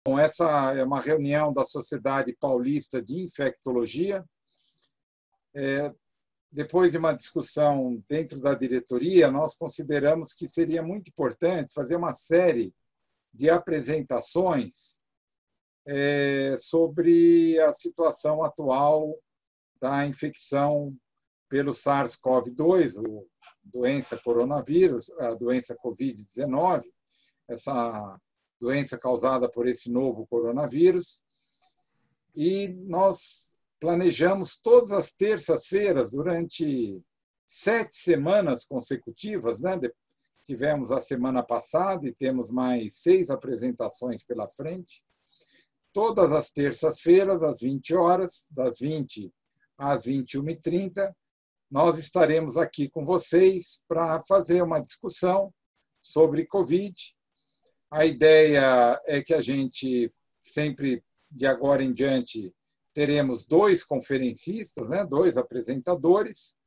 Bom, essa é uma reunião da Sociedade Paulista de Infectologia. Depois de uma discussão dentro da diretoria, nós consideramos que seria muito importante fazer uma série de apresentações sobre a situação atual da infecção pelo SARS-CoV-2, a doença coronavírus, a doença Covid-19, essa doença causada por esse novo coronavírus. E nós planejamos todas as terças-feiras, durante 7 semanas consecutivas, né? Tivemos a semana passada e temos mais 6 apresentações pela frente. Todas as terças-feiras, às 20 horas, das 20 às 21h30, nós estaremos aqui com vocês para fazer uma discussão sobre Covid. A ideia é que a gente sempre, de agora em diante, teremos 2 conferencistas, né, 2 apresentadores,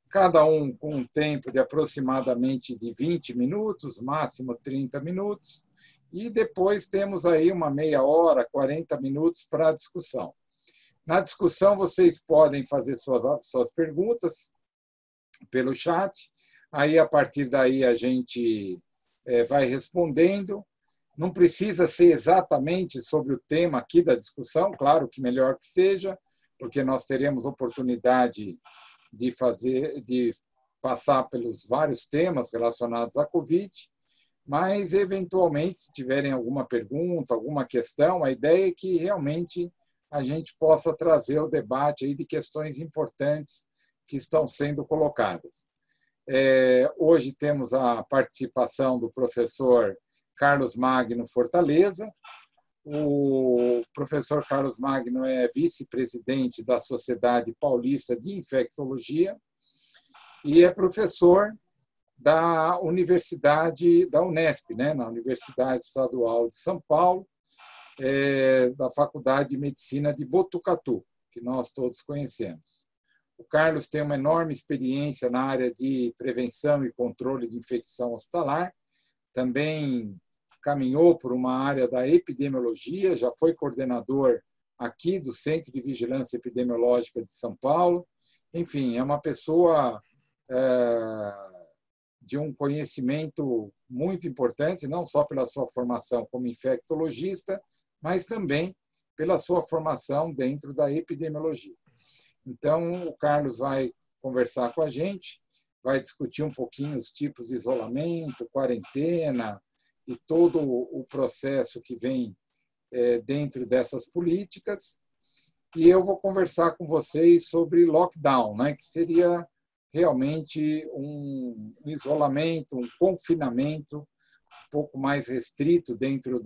cada um com um tempo de aproximadamente de 20 minutos, máximo 30 minutos, e depois temos aí uma meia hora, 40 minutos para a discussão. Na discussão, vocês podem fazer suas perguntas pelo chat, aí a partir daí a gente vai respondendo. Não precisa ser exatamente sobre o tema aqui da discussão, claro que melhor que seja, porque nós teremos oportunidade de passar pelos vários temas relacionados à Covid, mas, eventualmente, se tiverem alguma pergunta, alguma questão, a ideia é que realmente a gente possa trazer o debate aí de questões importantes que estão sendo colocadas. Hoje temos a participação do professor Carlos Magno Fortaleza. O professor Carlos Magno é vice-presidente da Sociedade Paulista de Infectologia e é professor da Universidade da Unesp, né, na Universidade Estadual de São Paulo, da Faculdade de Medicina de Botucatu, que nós todos conhecemos. O Carlos tem uma enorme experiência na área de prevenção e controle de infecção hospitalar, também caminhou por uma área da epidemiologia, já foi coordenador aqui do Centro de Vigilância Epidemiológica de São Paulo. Enfim, é uma pessoa de um conhecimento muito importante, não só pela sua formação como infectologista, mas também pela sua formação dentro da epidemiologia. Então, o Carlos vai conversar com a gente, vai discutir um pouquinho os tipos de isolamento, quarentena, e todo o processo que vem dentro dessas políticas. E eu vou conversar com vocês sobre lockdown, né, que seria realmente um isolamento, um confinamento um pouco mais restrito dentro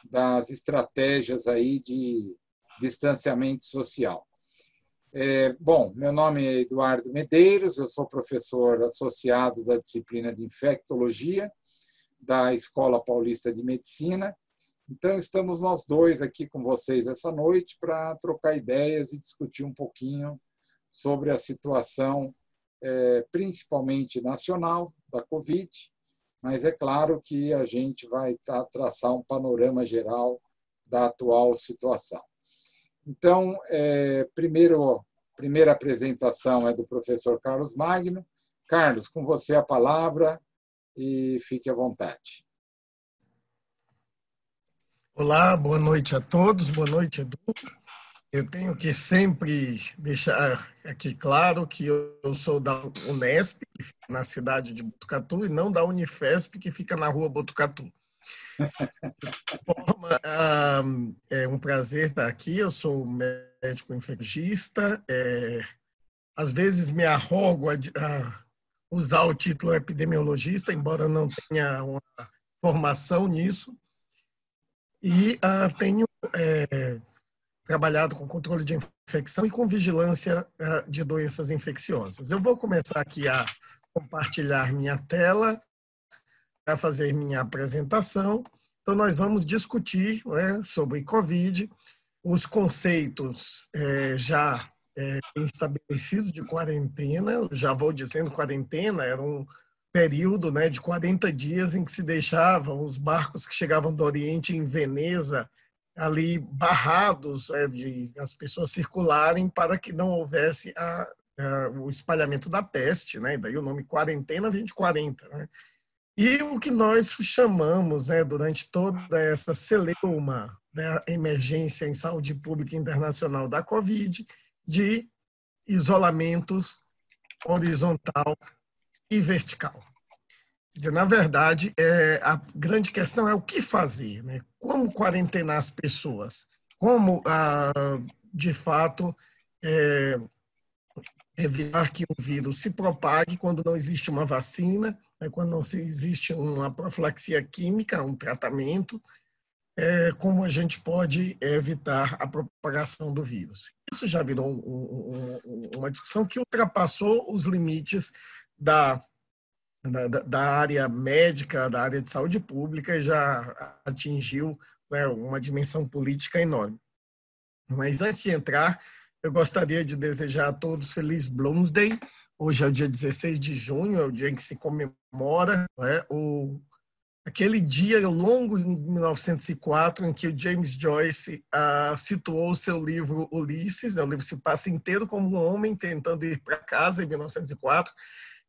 das estratégias aí de distanciamento social. Bom, meu nome é Eduardo Medeiros, eu sou professor associado da disciplina de infectologia da Escola Paulista de Medicina. Então, estamos nós dois aqui com vocês essa noite para trocar ideias e discutir um pouquinho sobre a situação, principalmente nacional, da Covid, mas é claro que a gente vai traçar um panorama geral da atual situação. Então, primeira apresentação é do professor Carlos Magno. Carlos, com você a palavra. E fique à vontade. Olá, boa noite a todos, boa noite, Edu. Eu tenho que sempre deixar aqui claro que eu sou da Unesp, que fica na cidade de Botucatu, e não da Unifesp, que fica na rua Botucatu. É um prazer estar aqui, eu sou médico infectologista, às vezes me arrogo a usar o título epidemiologista, embora não tenha uma formação nisso, e tenho trabalhado com controle de infecção e com vigilância de doenças infecciosas. Eu vou começar aqui a compartilhar minha tela para fazer minha apresentação. Então, nós vamos discutir, né, sobre Covid, os conceitos bem estabelecidos de quarentena. Eu já vou dizendo, quarentena era um período, né, de 40 dias em que se deixavam os barcos que chegavam do Oriente em Veneza ali barrados, de as pessoas circularem para que não houvesse o espalhamento da peste, né? Daí o nome quarentena vem de 40, né? E o que nós chamamos, né, durante toda essa celeuma da emergência em saúde pública internacional da Covid, de isolamento horizontal e vertical. Quer dizer, na verdade, a grande questão é o que fazer, né? Como quarentenar as pessoas? Como, de fato, evitar que o vírus se propague quando não existe uma vacina, né? Quando não existe uma profilaxia química, um tratamento, como a gente pode evitar a propagação do vírus. Isso já virou uma discussão que ultrapassou os limites da área médica, da área de saúde pública, e já atingiu, né, uma dimensão política enorme. Mas antes de entrar, eu gostaria de desejar a todos feliz Bloomsday. Hoje é o dia 16 de junho, é o dia em que se comemora, né, aquele dia longo em 1904 em que o James Joyce situou o seu livro Ulisses. O livro se passa inteiro como um homem tentando ir para casa em 1904,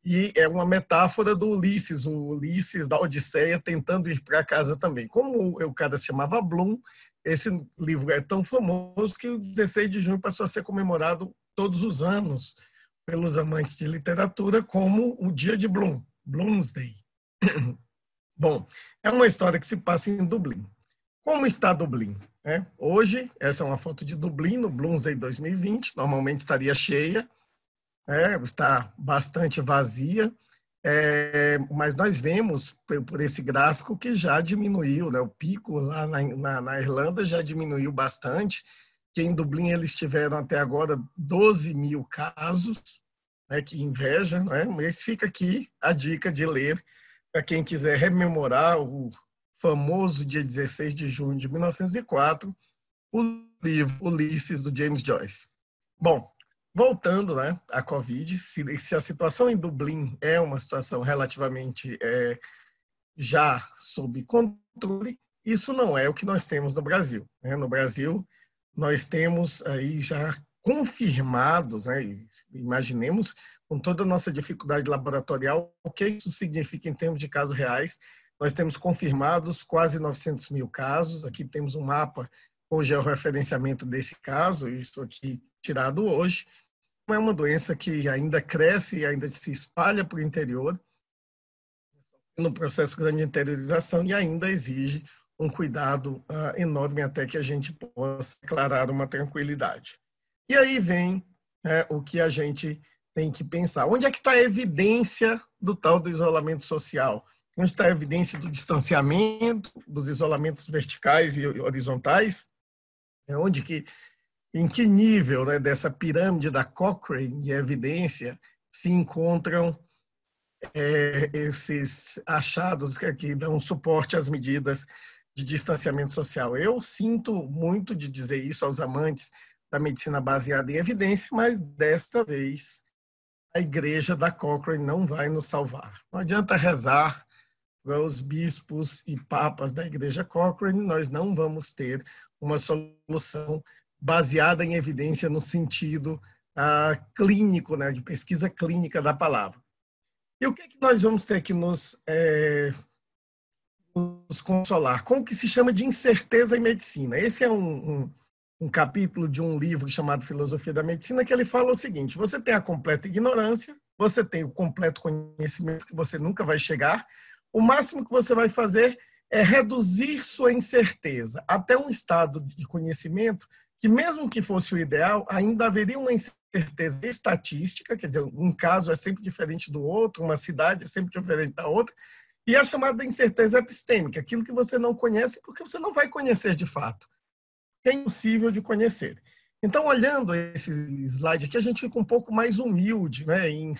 e é uma metáfora do Ulisses, o Ulisses da Odisseia tentando ir para casa também. Como o cara se chamava Bloom, esse livro é tão famoso que o 16 de junho passou a ser comemorado todos os anos pelos amantes de literatura como o dia de Bloom, Bloomsday. Bom, é uma história que se passa em Dublin. Como está Dublin? Hoje, essa é uma foto de Dublin no Bloomsday 2020, normalmente estaria cheia, está bastante vazia, mas nós vemos por esse gráfico que já diminuiu, né? O pico lá na Irlanda já diminuiu bastante, que em Dublin eles tiveram até agora 12 mil casos, né? Que inveja, né? Mas fica aqui a dica de ler, para quem quiser rememorar o famoso dia 16 de junho de 1904, o livro Ulisses, do James Joyce. Bom, voltando, né, à Covid, se a situação em Dublin é uma situação relativamente já sob controle, isso não é o que nós temos no Brasil, né? No Brasil, nós temos aí já confirmados, né, imaginemos com toda a nossa dificuldade laboratorial, o que isso significa em termos de casos reais. Nós temos confirmados quase 900 mil casos, aqui temos um mapa com o georreferenciamento desse caso, isso aqui tirado hoje. É uma doença que ainda cresce e ainda se espalha para o interior, no processo grande de interiorização, e ainda exige um cuidado enorme até que a gente possa declarar uma tranquilidade. E aí vem o que a gente tem que pensar. Onde é que está a evidência do tal do isolamento social? Onde está a evidência do distanciamento, dos isolamentos verticais e horizontais? Em que nível, né, dessa pirâmide da Cochrane de evidência se encontram esses achados que dão suporte às medidas de distanciamento social? Eu sinto muito de dizer isso aos amantes da medicina baseada em evidência, mas desta vez a igreja da Cochrane não vai nos salvar. Não adianta rezar para os bispos e papas da igreja Cochrane, nós não vamos ter uma solução baseada em evidência no sentido clínico, né, de pesquisa clínica da palavra. E o que nós vamos ter que nos consolar? Com o que se chama de incerteza em medicina. Esse é um capítulo de um livro chamado Filosofia da Medicina, que ele fala o seguinte: você tem a completa ignorância, você tem o completo conhecimento que você nunca vai chegar, o máximo que você vai fazer é reduzir sua incerteza até um estado de conhecimento que, mesmo que fosse o ideal, ainda haveria uma incerteza estatística, quer dizer, um caso é sempre diferente do outro, uma cidade é sempre diferente da outra, e a chamada incerteza epistêmica, aquilo que você não conhece porque você não vai conhecer de fato. É impossível de conhecer. Então, olhando esse slide aqui, a gente fica um pouco mais humilde, né, em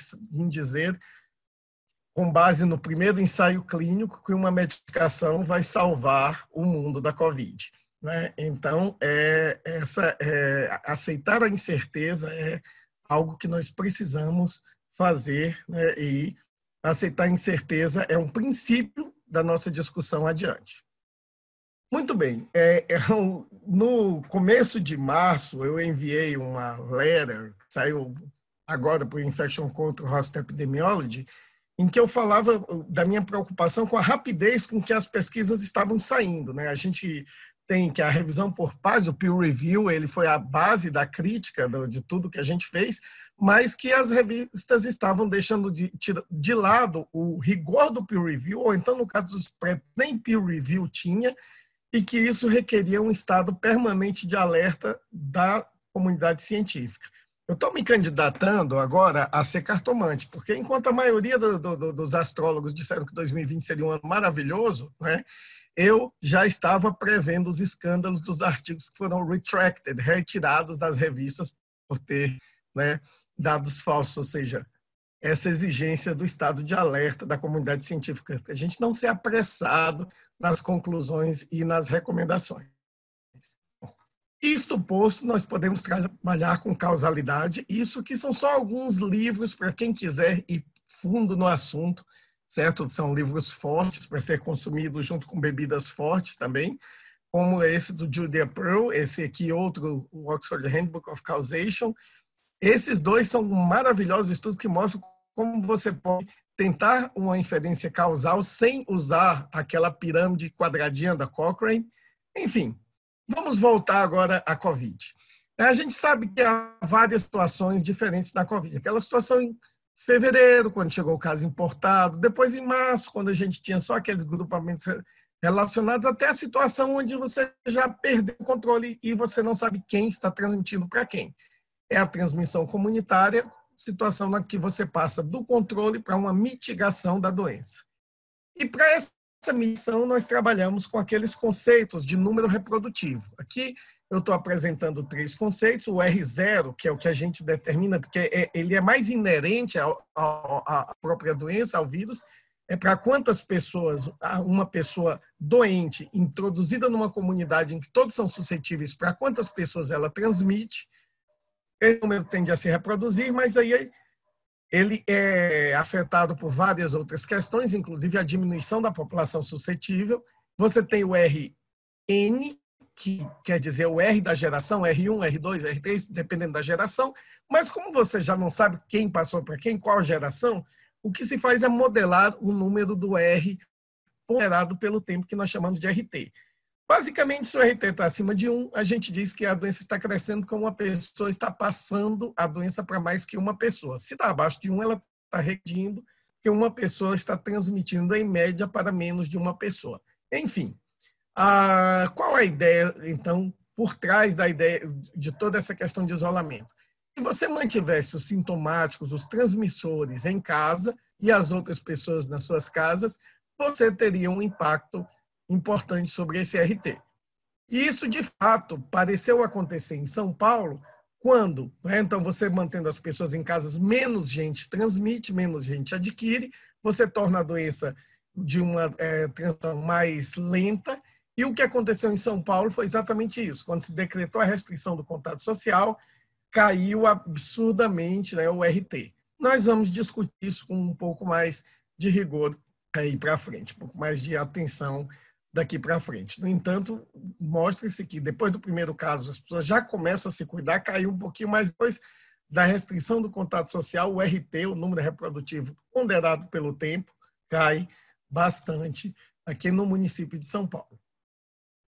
dizer, com base no primeiro ensaio clínico, que uma medicação vai salvar o mundo da Covid, né? Então, aceitar a incerteza é algo que nós precisamos fazer, né, e Aceitar a incerteza é um princípio da nossa discussão adiante. Muito bem. No começo de março, eu enviei uma letter, saiu agora para o Infection Control Host Epidemiology, em que eu falava da minha preocupação com a rapidez com que as pesquisas estavam saindo, né? A gente tem que a revisão por pares, o peer review, ele foi a base da crítica de tudo que a gente fez, mas que as revistas estavam deixando de lado o rigor do peer review, ou então, no caso dos pré, nem peer review tinha, e que isso requeria um estado permanente de alerta da comunidade científica. Eu estou me candidatando agora a ser cartomante, porque enquanto a maioria dos astrólogos disseram que 2020 seria um ano maravilhoso, né, eu já estava prevendo os escândalos dos artigos que foram retracted, retirados das revistas por ter, né, dados falsos, ou seja, essa exigência do estado de alerta da comunidade científica, a gente não ser apressado nas conclusões e nas recomendações. Isto posto, nós podemos trabalhar com causalidade, isso que são só alguns livros para quem quiser ir fundo no assunto, certo? São livros fortes para ser consumidos junto com bebidas fortes também, como esse do Julia Pearl, esse aqui outro, o Oxford Handbook of Causation. Esses dois são maravilhosos estudos que mostram como você pode tentar uma inferência causal sem usar aquela pirâmide quadradinha da Cochrane. Enfim, vamos voltar agora à Covid. A gente sabe que há várias situações diferentes na Covid. Aquela situação em fevereiro, quando chegou o caso importado, depois em março, quando a gente tinha só aqueles grupamentos relacionados, até a situação onde você já perdeu o controle e você não sabe quem está transmitindo para quem. É a transmissão comunitária, situação na que você passa do controle para uma mitigação da doença. E para essa missão, nós trabalhamos com aqueles conceitos de número reprodutivo. Aqui eu estou apresentando 3 conceitos. O R0, que é o que a gente determina, porque ele é mais inerente à própria doença, ao vírus, é para quantas pessoas, uma pessoa doente, introduzida numa comunidade em que todos são suscetíveis, para quantas pessoas ela transmite. Esse número tende a se reproduzir, mas aí ele é afetado por várias outras questões, inclusive a diminuição da população suscetível. Você tem o RN, que quer dizer o R da geração, R1, R2, R3, dependendo da geração, mas como você já não sabe quem passou para quem, qual geração, o que se faz é modelar o número do R ponderado pelo tempo que nós chamamos de RT. Basicamente, se o RT está acima de 1, a gente diz que a doença está crescendo como uma pessoa está passando a doença para mais que uma pessoa. Se está abaixo de 1, ela está regredindo, porque uma pessoa está transmitindo em média para menos de uma pessoa. Enfim, qual a ideia, então, por trás da ideia de toda essa questão de isolamento? Se você mantivesse os sintomáticos, os transmissores em casa e as outras pessoas nas suas casas, você teria um impacto importante sobre esse RT. E isso, de fato, pareceu acontecer em São Paulo, quando, né, então, você mantendo as pessoas em casas, menos gente transmite, menos gente adquire, você torna a doença de uma transmissão mais lenta, e o que aconteceu em São Paulo foi exatamente isso. Quando se decretou a restrição do contato social, caiu absurdamente, né, o RT. Nós vamos discutir isso com um pouco mais de rigor aí para frente, um pouco mais de atenção daqui para frente. No entanto, mostra-se que depois do primeiro caso, as pessoas já começam a se cuidar, caiu um pouquinho, mas depois da restrição do contato social, o RT, o número reprodutivo ponderado pelo tempo, cai bastante aqui no município de São Paulo.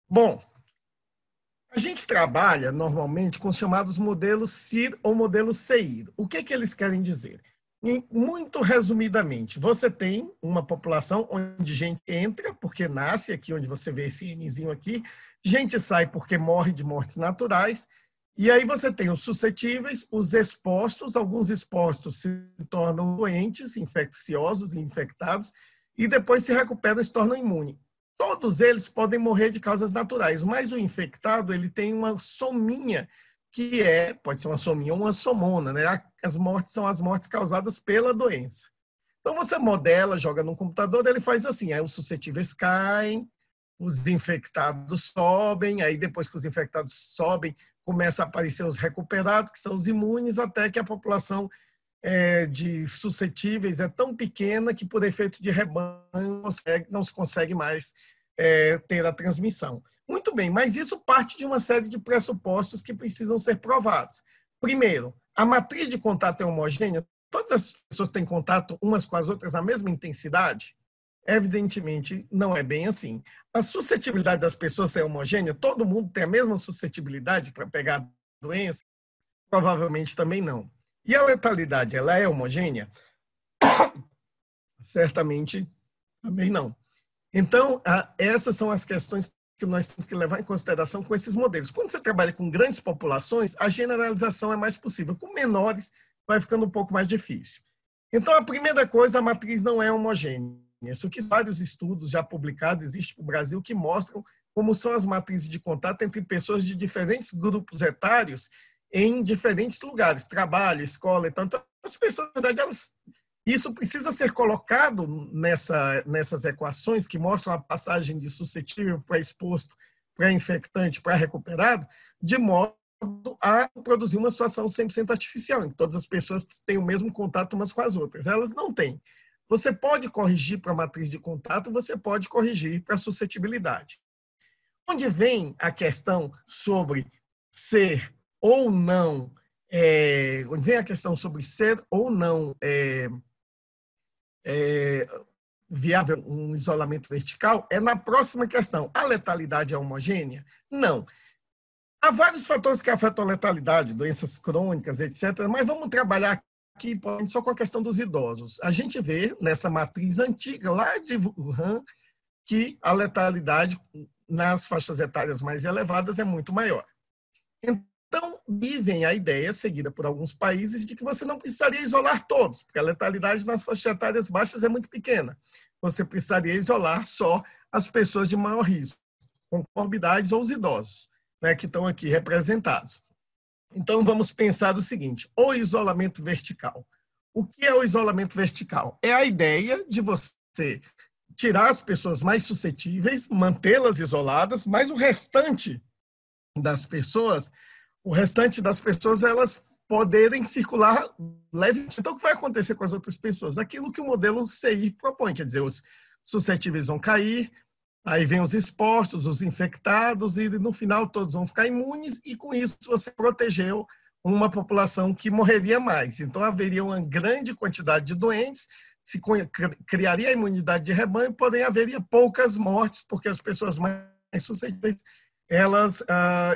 Bom, a gente trabalha normalmente com os chamados modelos CIR ou modelos CEIR. O que eles querem dizer? Muito resumidamente, você tem uma população onde gente entra porque nasce, aqui onde você vê esse Nzinho aqui, gente sai porque morre de mortes naturais, e aí você tem os suscetíveis, os expostos, alguns expostos se tornam doentes, infecciosos e infectados, e depois se recuperam e se tornam imunes. Todos eles podem morrer de causas naturais, mas o infectado ele tem uma sominha que pode ser uma sominha ou uma somona, né? As mortes são as mortes causadas pela doença. Então você modela, joga no computador, ele faz assim, aí os suscetíveis caem, os infectados sobem, aí depois que os infectados sobem, começam a aparecer os recuperados, que são os imunes, até que a população de suscetíveis é tão pequena que, por efeito de rebanho, não se consegue mais ter a transmissão. Muito bem, mas isso parte de uma série de pressupostos que precisam ser provados. Primeiro, a matriz de contato é homogênea? Todas as pessoas têm contato umas com as outras na mesma intensidade? Evidentemente, não é bem assim. A suscetibilidade das pessoas é homogênea? Todo mundo tem a mesma suscetibilidade para pegar a doença? Provavelmente também não. E a letalidade, ela é homogênea? Certamente também não. Então, essas são as questões que nós temos que levar em consideração com esses modelos. Quando você trabalha com grandes populações, a generalização é mais possível. Com menores, vai ficando um pouco mais difícil. Então, a primeira coisa, a matriz não é homogênea. Isso que vários estudos já publicados existem no Brasil que mostram como são as matrizes de contato entre pessoas de diferentes grupos etários em diferentes lugares, trabalho, escola e tanto. As pessoas, na verdade, isso precisa ser colocado nessas equações que mostram a passagem de suscetível para exposto, para infectante, para recuperado, de modo a produzir uma situação 100% artificial, em que todas as pessoas têm o mesmo contato umas com as outras. Elas não têm. Você pode corrigir para a matriz de contato, você pode corrigir para a suscetibilidade. Onde vem a questão sobre ser ou não, vem a questão sobre ser ou não viável um isolamento vertical, é na próxima questão. A letalidade é homogênea? Não. Há vários fatores que afetam a letalidade, doenças crônicas, etc., mas vamos trabalhar aqui só com a questão dos idosos. A gente vê nessa matriz antiga, lá de Wuhan, que a letalidade nas faixas etárias mais elevadas é muito maior. Então, vem a ideia, seguida por alguns países, de que você não precisaria isolar todos, porque a letalidade nas faixas etárias baixas é muito pequena. Você precisaria isolar só as pessoas de maior risco, com comorbidades ou os idosos, né, que estão aqui representados. Então, vamos pensar o seguinte, o isolamento vertical. O que é o isolamento vertical? É a ideia de você tirar as pessoas mais suscetíveis, mantê-las isoladas, mas o restante das pessoas, elas poderem circular levemente. Então, o que vai acontecer com as outras pessoas? Aquilo que o modelo CI propõe, quer dizer, os suscetíveis vão cair, aí vem os expostos, os infectados, e no final todos vão ficar imunes, e com isso você protegeu uma população que morreria mais. Então, haveria uma grande quantidade de doentes, se criaria a imunidade de rebanho, porém haveria poucas mortes, porque as pessoas mais suscetíveis elas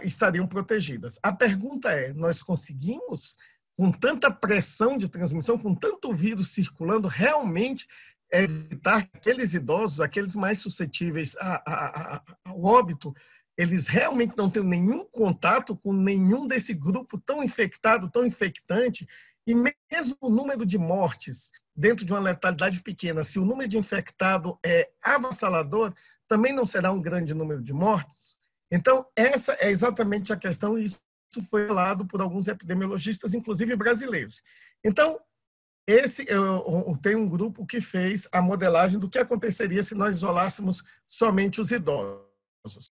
estariam protegidas. A pergunta é, nós conseguimos, com tanta pressão de transmissão, com tanto vírus circulando, realmente evitar que aqueles idosos, aqueles mais suscetíveis ao óbito, eles realmente não tenham nenhum contato com nenhum desse grupo tão infectado, tão infectante, e mesmo o número de mortes dentro de uma letalidade pequena, se o número de infectado é avassalador, também não será um grande número de mortes. Então, essa é exatamente a questão, e isso foi falado por alguns epidemiologistas, inclusive brasileiros. Então, tem um grupo que fez a modelagem do que aconteceria se nós isolássemos somente os idosos.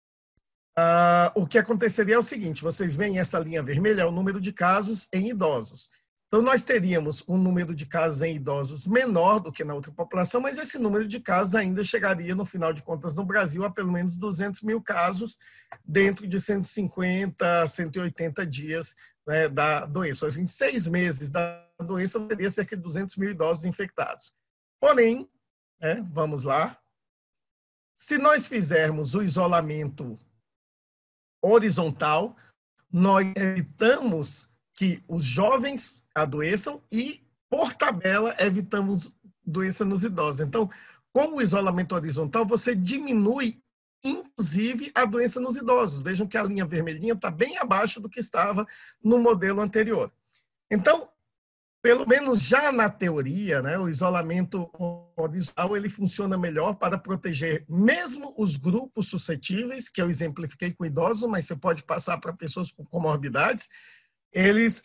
O que aconteceria é o seguinte, vocês veem essa linha vermelha, é o número de casos em idosos. Então, nós teríamos um número de casos em idosos menor do que na outra população, mas esse número de casos ainda chegaria, no final de contas, no Brasil, a pelo menos 200 mil casos dentro de 150, 180 dias, né, da doença. Em 6 meses da doença, teria cerca de 200 mil idosos infectados. Porém, vamos lá, se nós fizermos o isolamento horizontal, nós evitamos que os jovens adoeçam e, por tabela, evitamos doença nos idosos. Então, com o isolamento horizontal, você diminui, inclusive, a doença nos idosos. Vejam que a linha vermelhinha está bem abaixo do que estava no modelo anterior. Então, pelo menos já na teoria, né, o isolamento horizontal ele funciona melhor para proteger mesmo os grupos suscetíveis, que eu exemplifiquei com idosos, mas você pode passar para pessoas com comorbidades, eles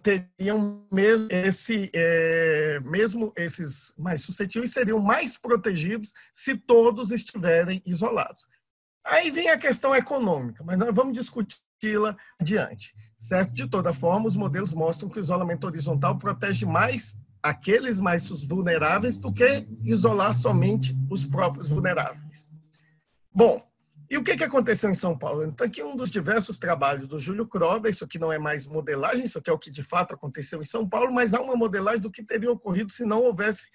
teriam mesmo esses mais suscetíveis seriam mais protegidos se todos estiverem isolados. Aí vem a questão econômica, mas nós vamos discutir mochila, adiante, certo? De toda forma, os modelos mostram que o isolamento horizontal protege mais aqueles mais vulneráveis do que isolar somente os próprios vulneráveis. Bom, e o que aconteceu em São Paulo? Então, aqui um dos diversos trabalhos do Júlio Croda, isso aqui não é mais modelagem, isso aqui é o que de fato aconteceu em São Paulo, mas há uma modelagem do que teria ocorrido se não houvesse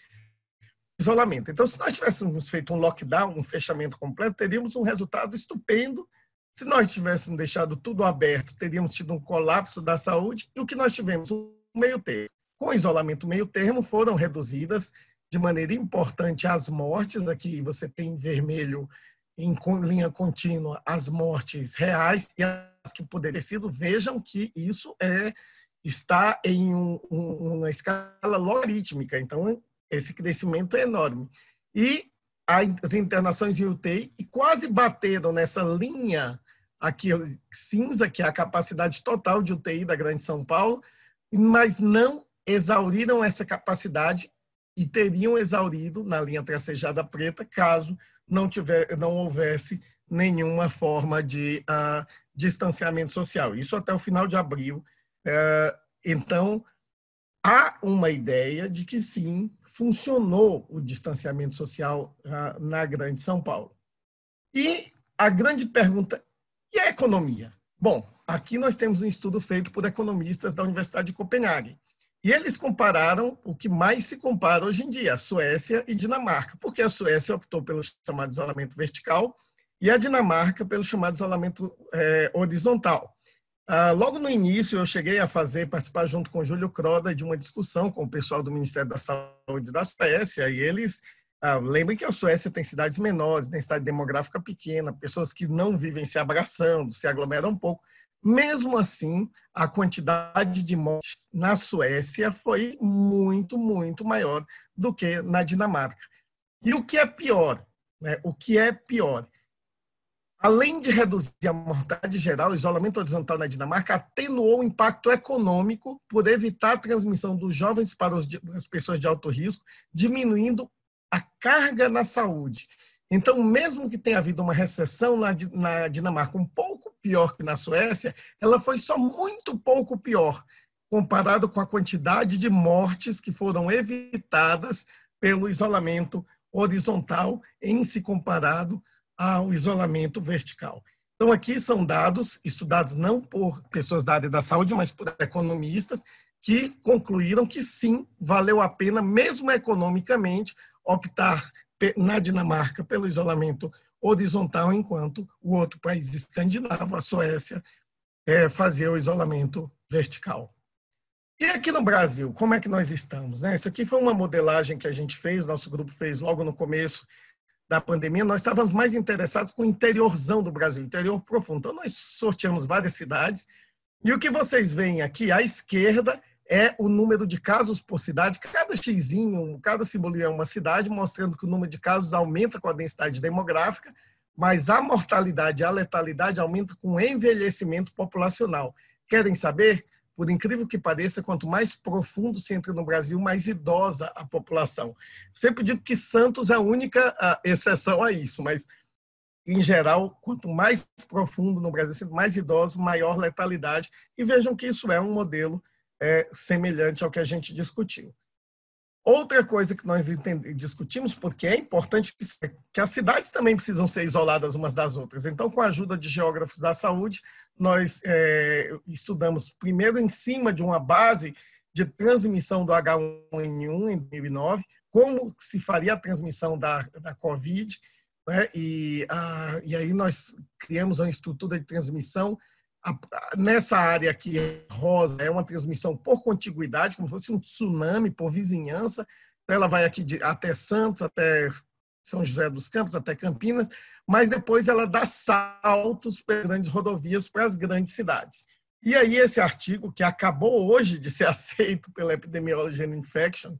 isolamento. Então, se nós tivéssemos feito um lockdown, um fechamento completo, teríamos um resultado estupendo. Se nós tivéssemos deixado tudo aberto, teríamos tido um colapso da saúde, e o que nós tivemos? Um meio termo. Com o isolamento meio termo, foram reduzidas de maneira importante as mortes. Aqui você tem em vermelho, em linha contínua, as mortes reais e as que poderiam ter sido. Vejam que isso está em uma escala logarítmica. Então, esse crescimento é enorme. E as internações em UTI quase bateram nessa linha aqui cinza, que é a capacidade total de UTI da Grande São Paulo, mas não exauriram essa capacidade e teriam exaurido na linha tracejada preta caso não houvesse nenhuma forma de distanciamento social. Isso até o final de abril. Então, há uma ideia de que sim, funcionou o distanciamento social na Grande São Paulo. E a grande pergunta, e a economia? Bom, aqui nós temos um estudo feito por economistas da Universidade de Copenhague. E eles compararam o que mais se compara hoje em dia, a Suécia e Dinamarca, porque a Suécia optou pelo chamado isolamento vertical e a Dinamarca pelo chamado isolamento horizontal. Logo no início, eu cheguei a participar junto com o Júlio Croda de uma discussão com o pessoal do Ministério da Saúde da Suécia, e eles lembrem que a Suécia tem cidades menores, densidade demográfica pequena, pessoas que não vivem se abraçando, se aglomeram um pouco. Mesmo assim, a quantidade de mortes na Suécia foi muito, muito maior do que na Dinamarca. E o que é pior? O que é pior? Além de reduzir a mortalidade geral, o isolamento horizontal na Dinamarca atenuou o impacto econômico por evitar a transmissão dos jovens para as pessoas de alto risco, diminuindo a carga na saúde. Então, mesmo que tenha havido uma recessão na Dinamarca um pouco pior que na Suécia, ela foi só muito pouco pior, comparado com a quantidade de mortes que foram evitadas pelo isolamento horizontal em se comparado ao isolamento vertical. Então, aqui são dados estudados não por pessoas da área da saúde, mas por economistas, que concluíram que sim, valeu a pena, mesmo economicamente, optar na Dinamarca pelo isolamento horizontal, enquanto o outro país escandinavo, a Suécia, fazia o isolamento vertical. E aqui no Brasil, como é que nós estamos? Isso aqui foi uma modelagem que a gente fez, nosso grupo fez logo no começo da pandemia. Nós estávamos mais interessados com o interiorzão do Brasil, interior profundo. Então, nós sorteamos várias cidades, e o que vocês veem aqui à esquerda é o número de casos por cidade. Cada xizinho, cada simbolinho é uma cidade, mostrando que o número de casos aumenta com a densidade demográfica, mas a mortalidade e a letalidade aumenta com o envelhecimento populacional. Querem saber? Por incrível que pareça, quanto mais profundo se entra no Brasil, mais idosa a população. Sempre digo que Santos é a única exceção a isso, mas, em geral, quanto mais profundo no Brasil, mais idoso, maior letalidade. E vejam que isso é um modelo semelhante ao que a gente discutiu. Outra coisa que nós discutimos, porque é importante que as cidades também precisam ser isoladas umas das outras. Então, com a ajuda de geógrafos da saúde, nós estudamos primeiro em cima de uma base de transmissão do H1N1 em 2009, como se faria a transmissão da COVID, e aí nós criamos uma estrutura de transmissão. Nessa área aqui rosa é uma transmissão por contiguidade, como se fosse um tsunami por vizinhança. Então, ela vai aqui até Santos, até São José dos Campos, até Campinas, mas depois ela dá saltos para grandes rodovias para as grandes cidades. E aí esse artigo, que acabou hoje de ser aceito pela Epidemiology and Infection,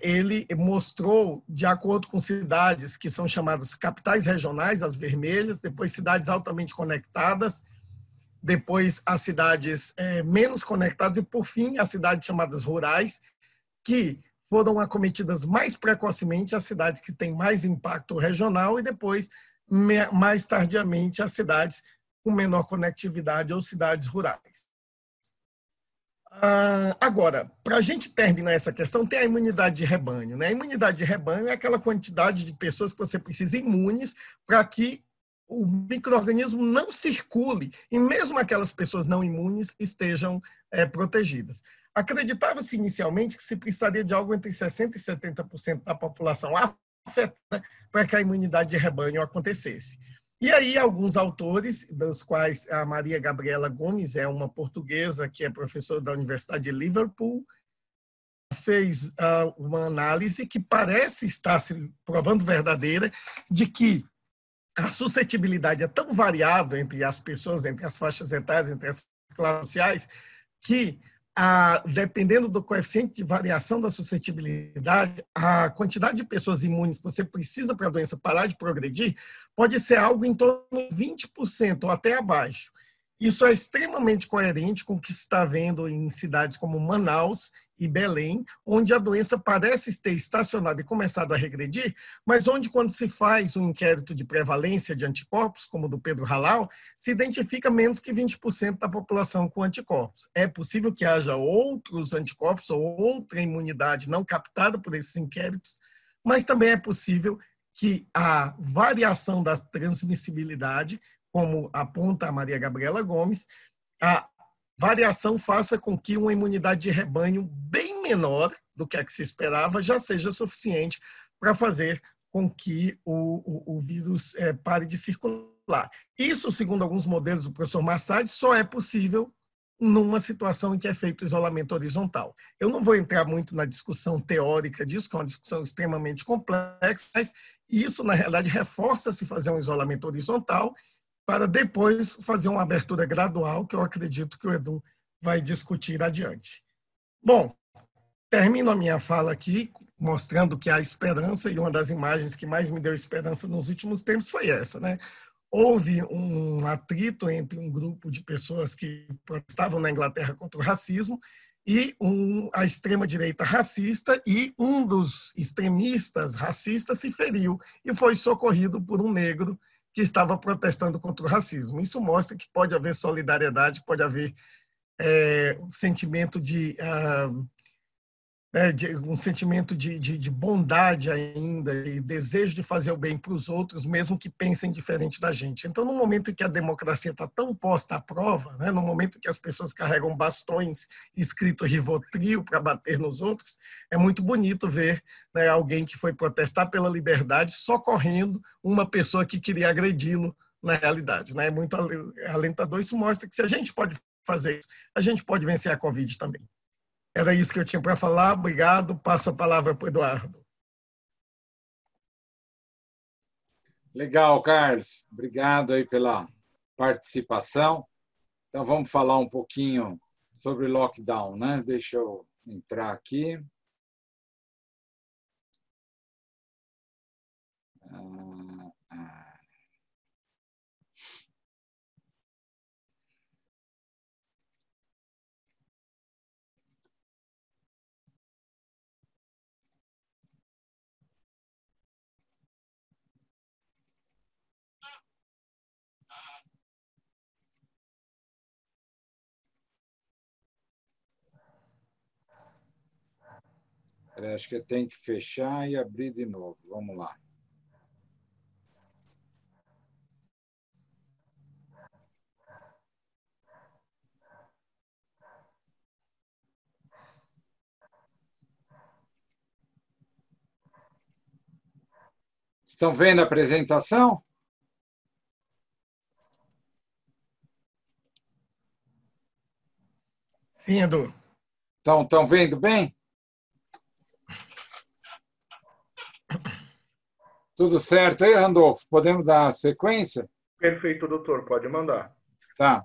ele mostrou, de acordo com cidades que são chamadas capitais regionais, as vermelhas, depois cidades altamente conectadas, depois as cidades menos conectadas e, por fim, as cidades chamadas rurais, que foram acometidas mais precocemente, as cidades que têm mais impacto regional, e depois, mais tardiamente, as cidades com menor conectividade ou cidades rurais. Agora, para a gente terminar essa questão, tem a imunidade de rebanho, né? A imunidade de rebanho é aquela quantidade de pessoas que você precisa imunes para que o micro-organismo não circule e mesmo aquelas pessoas não imunes estejam protegidas. Acreditava-se inicialmente que se precisaria de algo entre 60% e 70% da população afetada para que a imunidade de rebanho acontecesse. E aí, alguns autores, dos quais a Maria Gabriela Gomes é uma portuguesa que é professora da Universidade de Liverpool, fez uma análise que parece estar se provando verdadeira, de que a suscetibilidade é tão variável entre as pessoas, entre as faixas etárias, entre as classes sociais, que dependendo do coeficiente de variação da suscetibilidade, a quantidade de pessoas imunes que você precisa para a doença parar de progredir pode ser algo em torno de 20% ou até abaixo. Isso é extremamente coerente com o que se está vendo em cidades como Manaus e Belém, onde a doença parece ter estacionado e começado a regredir, mas onde, quando se faz um inquérito de prevalência de anticorpos, como o do Pedro Halal, se identifica menos que 20% da população com anticorpos. É possível que haja outros anticorpos ou outra imunidade não captada por esses inquéritos, mas também é possível que a variação da transmissibilidade, como aponta a Maria Gabriela Gomes, a variação faça com que uma imunidade de rebanho bem menor do que a que se esperava já seja suficiente para fazer com que o vírus pare de circular. Isso, segundo alguns modelos do professor Massad, só é possível numa situação em que é feito isolamento horizontal. Eu não vou entrar muito na discussão teórica disso, que é uma discussão extremamente complexa, mas isso, na realidade, reforça-se fazer um isolamento horizontal para depois fazer uma abertura gradual, que eu acredito que o Edu vai discutir adiante. Bom, termino a minha fala aqui, mostrando que há esperança, e uma das imagens que mais me deu esperança nos últimos tempos foi essa, né? Houve um atrito entre um grupo de pessoas que protestavam na Inglaterra contra o racismo e a extrema-direita racista, e um dos extremistas racistas se feriu e foi socorrido por um negro que estava protestando contra o racismo. Isso mostra que pode haver solidariedade, pode haver um sentimento de bondade ainda, e desejo de fazer o bem para os outros, mesmo que pensem diferente da gente. Então, no momento em que a democracia está tão posta à prova, né, no momento em que as pessoas carregam bastões escrito Rivotril para bater nos outros, é muito bonito ver, né, alguém que foi protestar pela liberdade socorrendo uma pessoa que queria agredi-lo na realidade. Né? É muito alentador. Isso mostra que se a gente pode fazer isso, a gente pode vencer a Covid também. Era isso que eu tinha para falar. Obrigado. Passo a palavra para o Eduardo. Legal, Carlos. Obrigado aí pela participação. Então, vamos falar um pouquinho sobre lockdown, né? Deixa eu entrar aqui. Acho que eu tenho que fechar e abrir de novo. Vamos lá. Estão vendo a apresentação? Sim, Edu. Estão vendo bem? Tudo certo aí, Randolfo? Podemos dar sequência? Perfeito, doutor. Pode mandar. Tá.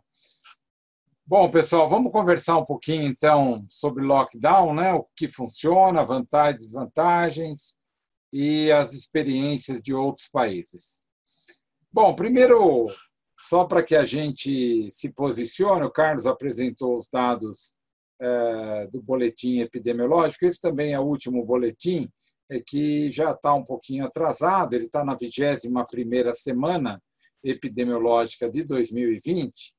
Bom, pessoal, vamos conversar um pouquinho, então, sobre lockdown, né? O que funciona, vantagens e desvantagens e as experiências de outros países. Bom, primeiro, só para que a gente se posicione, o Carlos apresentou os dados do boletim epidemiológico. Esse também é o último boletim, que já está um pouquinho atrasado, ele está na 21ª semana, epidemiológica de 2020,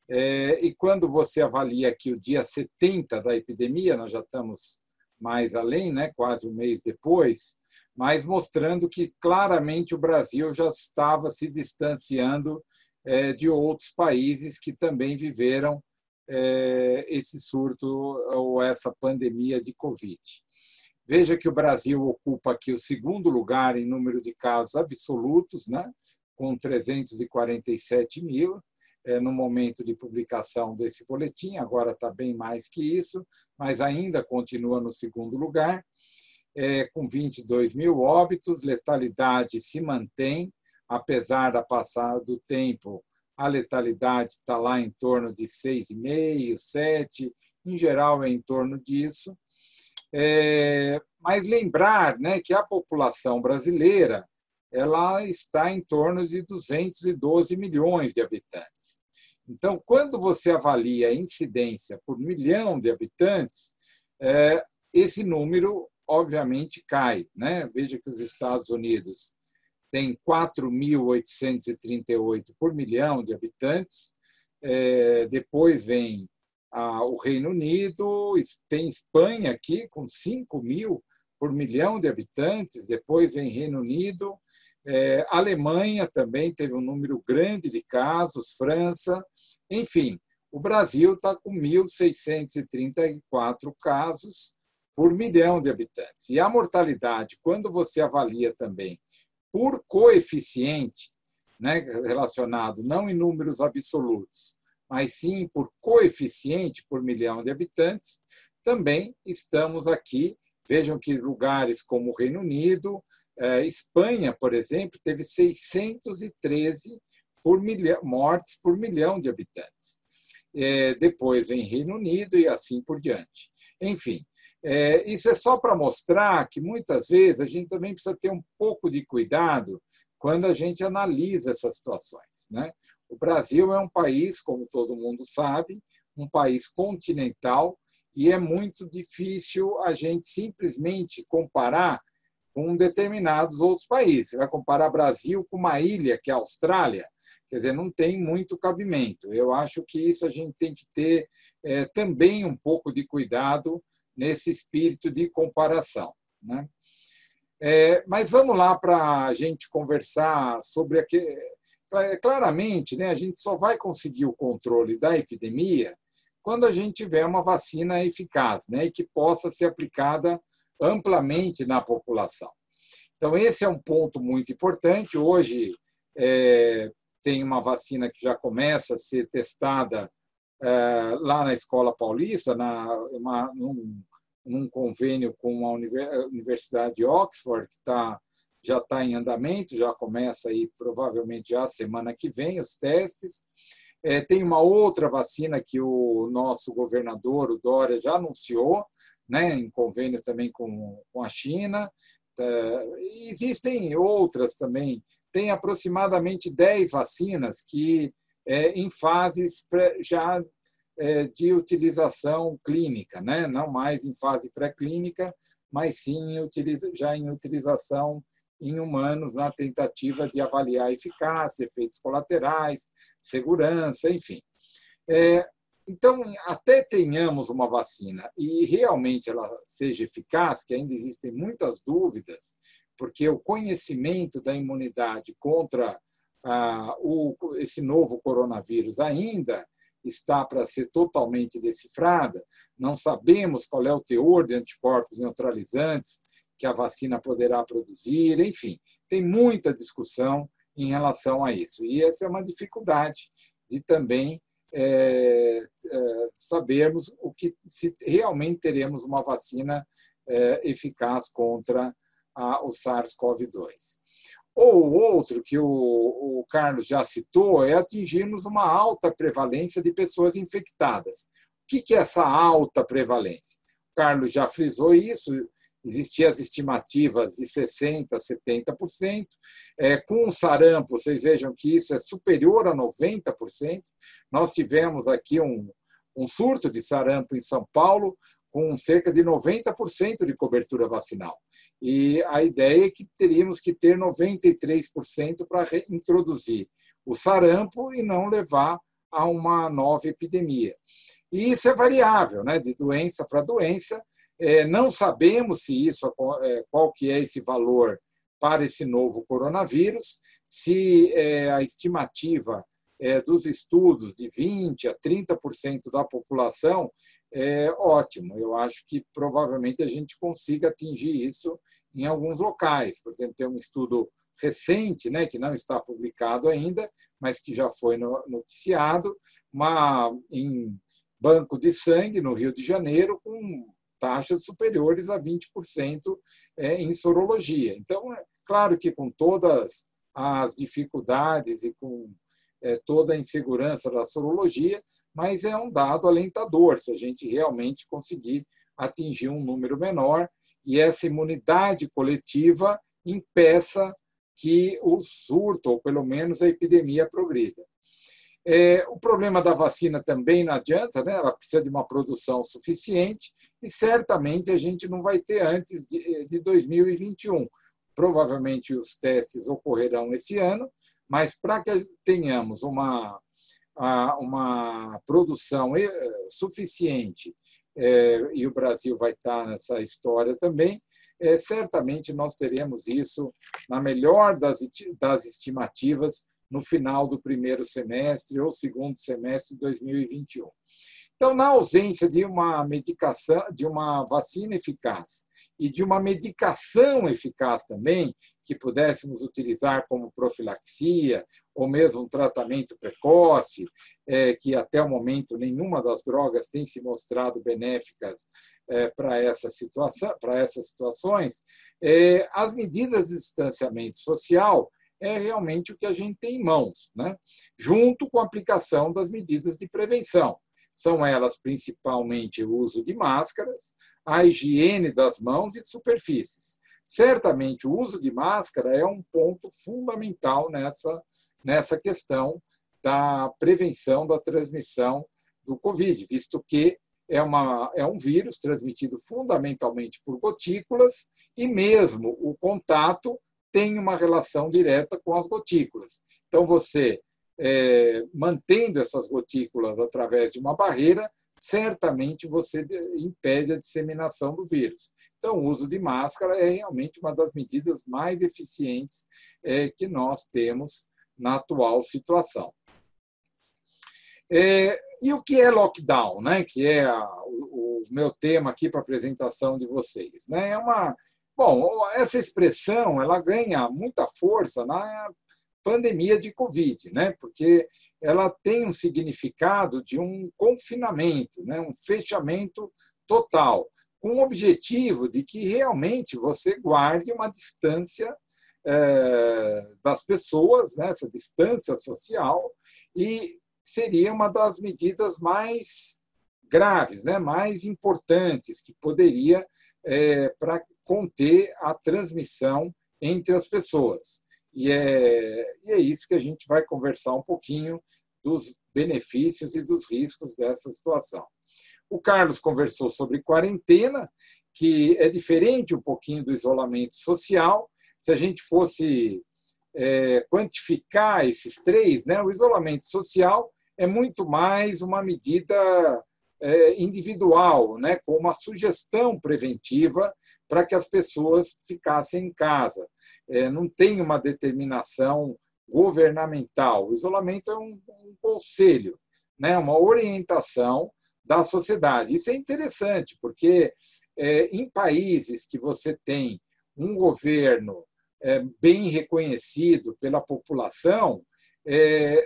e quando você avalia aqui o dia 70 da epidemia, nós já estamos mais além, né, quase um mês depois, mas mostrando que claramente o Brasil já estava se distanciando de outros países que também viveram esse surto ou essa pandemia de Covid. Veja que o Brasil ocupa aqui o segundo lugar em número de casos absolutos, né, com 347 mil, no momento de publicação desse boletim, agora está bem mais que isso, mas ainda continua no segundo lugar, com 22 mil óbitos, letalidade se mantém, apesar da passada do tempo, a letalidade está lá em torno de 6,5, 7, em geral é em torno disso. Mas lembrar, né, que a população brasileira ela está em torno de 212 milhões de habitantes. Então, quando você avalia a incidência por milhão de habitantes, esse número, obviamente, cai, né? Veja que os Estados Unidos têm 4.838 por milhão de habitantes, depois vem o Reino Unido, tem Espanha aqui com 5.000 por milhão de habitantes, depois vem Reino Unido, a Alemanha também teve um número grande de casos, França, enfim, o Brasil está com 1.634 casos por milhão de habitantes. E a mortalidade, quando você avalia também por coeficiente, né, relacionado não em números absolutos, mas sim por coeficiente por milhão de habitantes, também estamos aqui. Vejam que lugares como o Reino Unido, Espanha, por exemplo, teve 613 mortes por milhão de habitantes. Depois vem Reino Unido e assim por diante. Enfim, isso é só para mostrar que muitas vezes a gente também precisa ter um pouco de cuidado quando a gente analisa essas situações, né? O Brasil é um país, como todo mundo sabe, um país continental, e é muito difícil a gente simplesmente comparar com determinados outros países. Você vai comparar Brasil com uma ilha, que é a Austrália, quer dizer, não tem muito cabimento. Eu acho que isso a gente tem que ter também um pouco de cuidado nesse espírito de comparação, né? Mas vamos lá para a gente conversar sobre... Claramente, né, a gente só vai conseguir o controle da epidemia quando a gente tiver uma vacina eficaz, né, e que possa ser aplicada amplamente na população. Então, esse é um ponto muito importante. Hoje, tem uma vacina que já começa a ser testada lá na Escola Paulista, num convênio com a Universidade de Oxford, que já está em andamento, já começa aí provavelmente já semana que vem os testes. Tem uma outra vacina que o nosso governador, o Dória, já anunciou, né, em convênio também com a China. Existem outras também. Tem aproximadamente 10 vacinas que em fases já de utilização clínica, né? Não mais em fase pré-clínica, mas sim já em utilização em humanos na tentativa de avaliar a eficácia, efeitos colaterais, segurança, enfim. Então, até tenhamos uma vacina e realmente ela seja eficaz, que ainda existem muitas dúvidas, porque o conhecimento da imunidade contra esse novo coronavírus ainda está para ser totalmente decifrada, não sabemos qual é o teor de anticorpos neutralizantes que a vacina poderá produzir, enfim, tem muita discussão em relação a isso. E essa é uma dificuldade de também sabermos se realmente teremos uma vacina eficaz contra o SARS-CoV-2. Ou outro que o Carlos já citou é atingirmos uma alta prevalência de pessoas infectadas. O que é essa alta prevalência? O Carlos já frisou isso, existiam as estimativas de 60%, 70%. Com o sarampo, vocês vejam que isso é superior a 90%. Nós tivemos aqui um surto de sarampo em São Paulo, com cerca de 90% de cobertura vacinal. E a ideia é que teríamos que ter 93% para reintroduzir o sarampo e não levar a uma nova epidemia. E isso é variável, né, de doença para doença. Não sabemos se isso, qual que é esse valor para esse novo coronavírus, se a estimativa dos estudos de 20% a 30% da população é ótimo. Eu acho que provavelmente a gente consiga atingir isso em alguns locais. Por exemplo, tem um estudo recente, né, que não está publicado ainda, mas que já foi noticiado, em banco de sangue no Rio de Janeiro, com taxas superiores a 20% em sorologia. Então, é claro que com todas as dificuldades e com toda a insegurança da sorologia, mas é um dado alentador se a gente realmente conseguir atingir um número menor e essa imunidade coletiva impeça que o surto, ou pelo menos a epidemia, progrida. O problema da vacina também não adianta, né? Ela precisa de uma produção suficiente e certamente a gente não vai ter antes de 2021. Provavelmente os testes ocorrerão esse ano, mas para que tenhamos uma produção suficiente, e o Brasil vai estar nessa história também, certamente nós teremos isso, na melhor das estimativas, no final do primeiro semestre ou segundo semestre de 2021. Então, na ausência de uma medicação, de uma vacina eficaz e de uma medicação eficaz também, que pudéssemos utilizar como profilaxia ou mesmo um tratamento precoce, que até o momento nenhuma das drogas tem se mostrado benéficas para essas situações, as medidas de distanciamento social é realmente o que a gente tem em mãos, né? Junto com a aplicação das medidas de prevenção. São elas principalmente o uso de máscaras, a higiene das mãos e superfícies. Certamente o uso de máscara é um ponto fundamental nessa questão da prevenção da transmissão do Covid, visto que é um vírus transmitido fundamentalmente por gotículas e mesmo o contato tem uma relação direta com as gotículas. Então, você, mantendo essas gotículas através de uma barreira, certamente você impede a disseminação do vírus. Então, o uso de máscara é realmente uma das medidas mais eficientes que nós temos na atual situação. E o que é lockdown, né? Que é o meu tema aqui para a apresentação de vocês, né? Bom, essa expressão ela ganha muita força na pandemia de Covid, né? Porque ela tem um significado de um confinamento, né? Um fechamento total, com o objetivo de que realmente você guarde uma distância das pessoas, né? Essa distância social, e seria uma das medidas mais graves, né? Mais importantes que poderia para conter a transmissão entre as pessoas. E é isso que a gente vai conversar um pouquinho dos benefícios e dos riscos dessa situação. O Carlos conversou sobre quarentena, que é diferente um pouquinho do isolamento social. Se a gente fosse quantificar esses três, né, o isolamento social é muito mais uma medida individual, né, com uma sugestão preventiva para que as pessoas ficassem em casa. Não tem uma determinação governamental. O isolamento é um conselho, né, uma orientação da sociedade. Isso é interessante, porque em países que você tem um governo bem reconhecido pela população,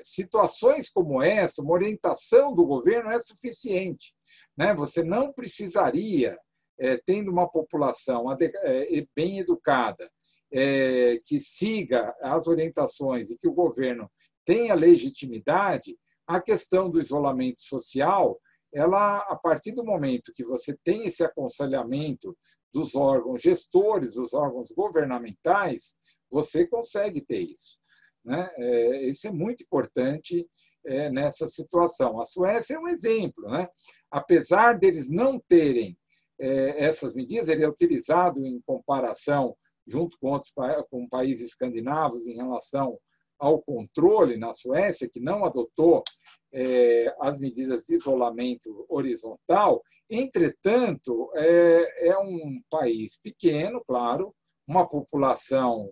situações como essa, uma orientação do governo é suficiente, né? Você não precisaria, tendo uma população bem educada, que siga as orientações e que o governo tenha legitimidade, a questão do isolamento social, ela, a partir do momento que você tem esse aconselhamento dos órgãos gestores, dos órgãos governamentais, você consegue ter isso, né? Isso é muito importante nessa situação. A Suécia é um exemplo, né? Apesar deles não terem essas medidas, ele é utilizado em comparação, junto com outros com países escandinavos, em relação ao controle na Suécia, que não adotou as medidas de isolamento horizontal. Entretanto, é um país pequeno, claro, uma população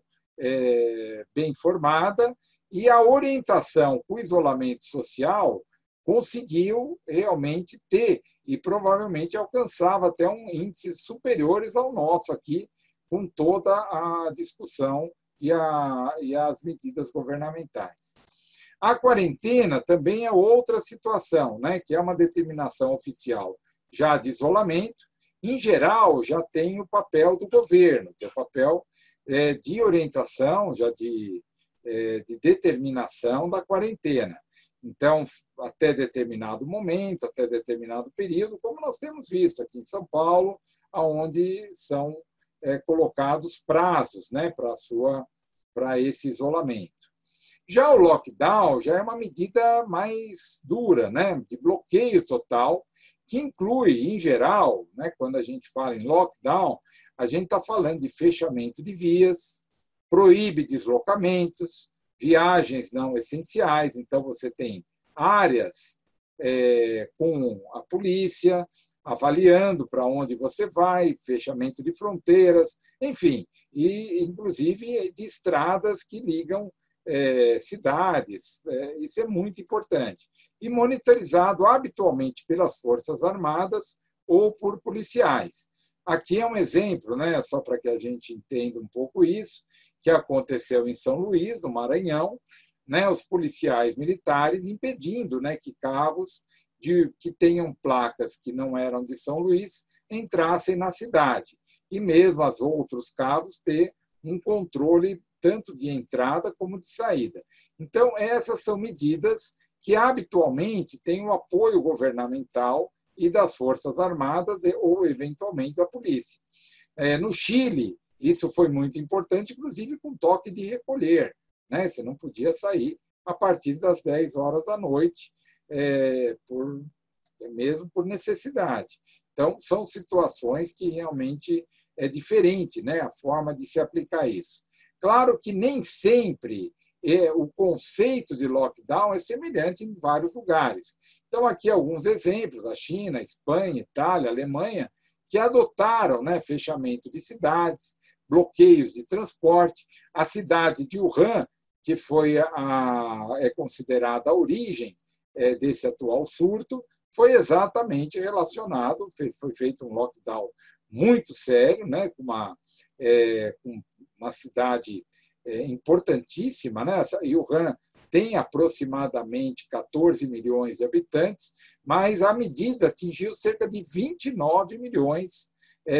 bem formada, e a orientação com o isolamento social conseguiu realmente ter, e provavelmente alcançava até índices superiores ao nosso aqui, com toda a discussão e as medidas governamentais. A quarentena também é outra situação, né, que é uma determinação oficial já de isolamento. Em geral, já tem o papel do governo, que é o papel de orientação, já de determinação da quarentena. Então, até determinado momento, até determinado período, como nós temos visto aqui em São Paulo, onde são colocados prazos, né, para esse isolamento. Já o lockdown já é uma medida mais dura, né, de bloqueio total, que inclui, em geral, né, quando a gente fala em lockdown, a gente está falando de fechamento de vias, proíbe deslocamentos, viagens não essenciais. Então, você tem áreas com a polícia avaliando para onde você vai, fechamento de fronteiras, enfim, e inclusive de estradas que ligam cidades. Isso é muito importante. E monitorizado habitualmente pelas Forças Armadas ou por policiais. Aqui é um exemplo, né, só para que a gente entenda um pouco isso, que aconteceu em São Luís, no Maranhão, né, os policiais militares impedindo, né, que carros que tenham placas que não eram de São Luís entrassem na cidade. E mesmo os outros carros ter um controle tanto de entrada como de saída. Então, essas são medidas que habitualmente têm o apoio governamental e das Forças Armadas ou, eventualmente, da polícia. No Chile, isso foi muito importante, inclusive com toque de recolher, né? Você não podia sair a partir das 10 horas da noite, mesmo por necessidade. Então, são situações que realmente é diferente, né, a forma de se aplicar isso. Claro que nem sempre o conceito de lockdown é semelhante em vários lugares. Então, aqui alguns exemplos: a China, a Espanha, Itália, a Alemanha, que adotaram, né, fechamento de cidades, bloqueios de transporte. A cidade de Wuhan, que é considerada a origem desse atual surto, foi exatamente relacionado, foi feito um lockdown muito sério, né, com uma cidade importantíssima, né? Wuhan tem aproximadamente 14 milhões de habitantes, mas a medida atingiu cerca de 29 milhões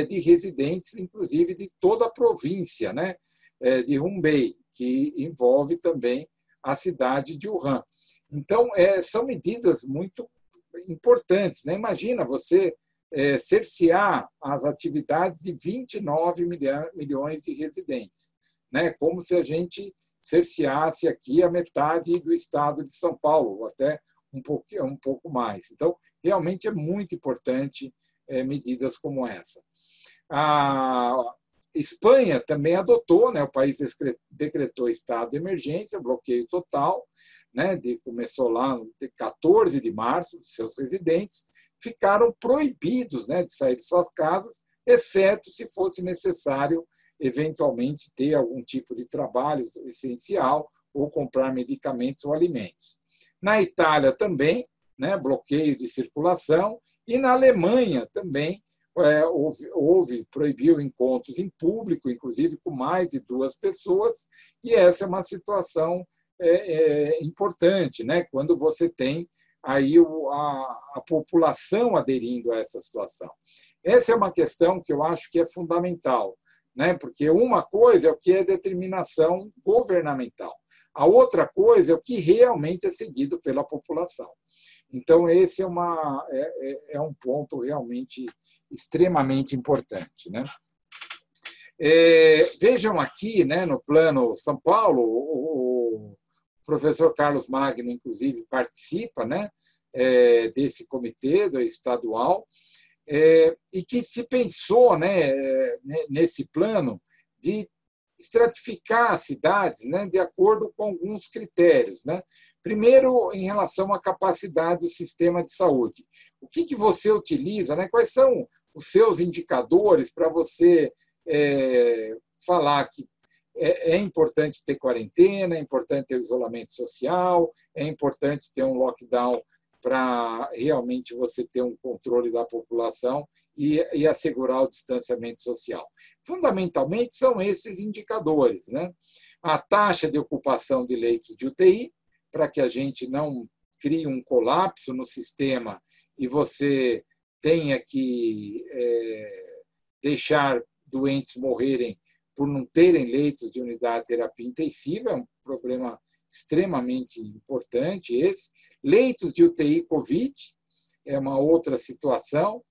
de residentes, inclusive de toda a província, né, de Hubei, que envolve também a cidade de Wuhan. Então, são medidas muito importantes, né? Imagina você cercear as atividades de 29 milhões de residentes, né? Como se a gente cerceasse aqui a metade do estado de São Paulo, ou até um pouco mais. Então, realmente é muito importante medidas como essa. A Espanha também adotou, né? O país decretou estado de emergência, bloqueio total, né? Começou lá no 14 de março, seus residentes ficaram proibidos, né, de sair de suas casas, exceto se fosse necessário, eventualmente, ter algum tipo de trabalho essencial ou comprar medicamentos ou alimentos. Na Itália também, né, bloqueio de circulação, e na Alemanha também proibiu encontros em público, inclusive com mais de 2 pessoas, e essa é uma situação importante, né, quando você tem aí a população aderindo a essa situação. Essa é uma questão que eu acho que é fundamental, né? Porque uma coisa é o que é determinação governamental, a outra coisa é o que realmente é seguido pela população. Então, esse é um ponto realmente extremamente importante, né? Vejam aqui, né, no plano São Paulo, o professor Carlos Magno, inclusive, participa, né, desse comitê estadual. e que se pensou, né, nesse plano de estratificar as cidades, né, de acordo com alguns critérios, né? Primeiro, em relação à capacidade do sistema de saúde. O que você utiliza, né? Quais são os seus indicadores para você falar que é importante ter quarentena, é importante ter isolamento social, é importante ter um lockdown para realmente você ter um controle da população e assegurar o distanciamento social. Fundamentalmente, são esses indicadores, né? A taxa de ocupação de leitos de UTI, para que a gente não crie um colapso no sistema e você tenha que deixar doentes morrerem por não terem leitos de unidade de terapia intensiva, é um problema extremamente importante esse. Leitos de UTI Covid é uma outra situação.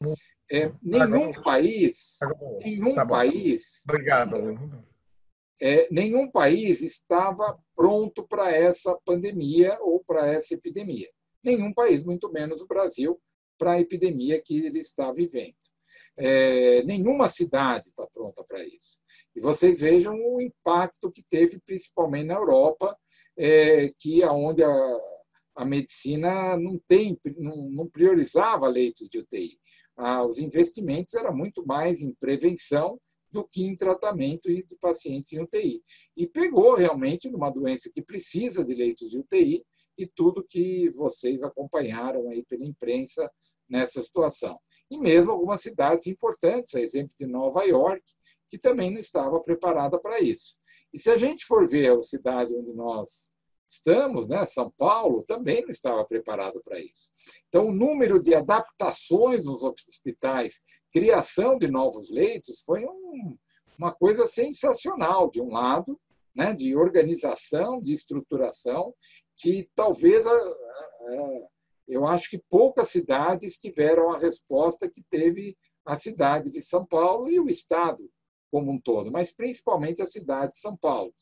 Nenhum país, Obrigado. Nenhum país estava pronto para essa pandemia ou para essa epidemia. Nenhum país, muito menos o Brasil, para a epidemia que ele está vivendo. Nenhuma cidade está pronta para isso. E vocês vejam o impacto que teve, principalmente na Europa, que onde a medicina não priorizava leitos de UTI. Os investimentos eram muito mais em prevenção do que em tratamento de pacientes em UTI. E pegou realmente numa doença que precisa de leitos de UTI e tudo que vocês acompanharam aí pela imprensa nessa situação. E mesmo algumas cidades importantes, a exemplo de Nova York, que também não estava preparada para isso. E se a gente for ver a cidade onde nós estamos, né, São Paulo, também não estava preparado para isso. Então, o número de adaptações nos hospitais, criação de novos leitos, foi uma coisa sensacional, de um lado, né, de organização, de estruturação, que talvez eu acho que poucas cidades tiveram a resposta que teve a cidade de São Paulo e o Estado como um todo, mas principalmente a cidade de São Paulo.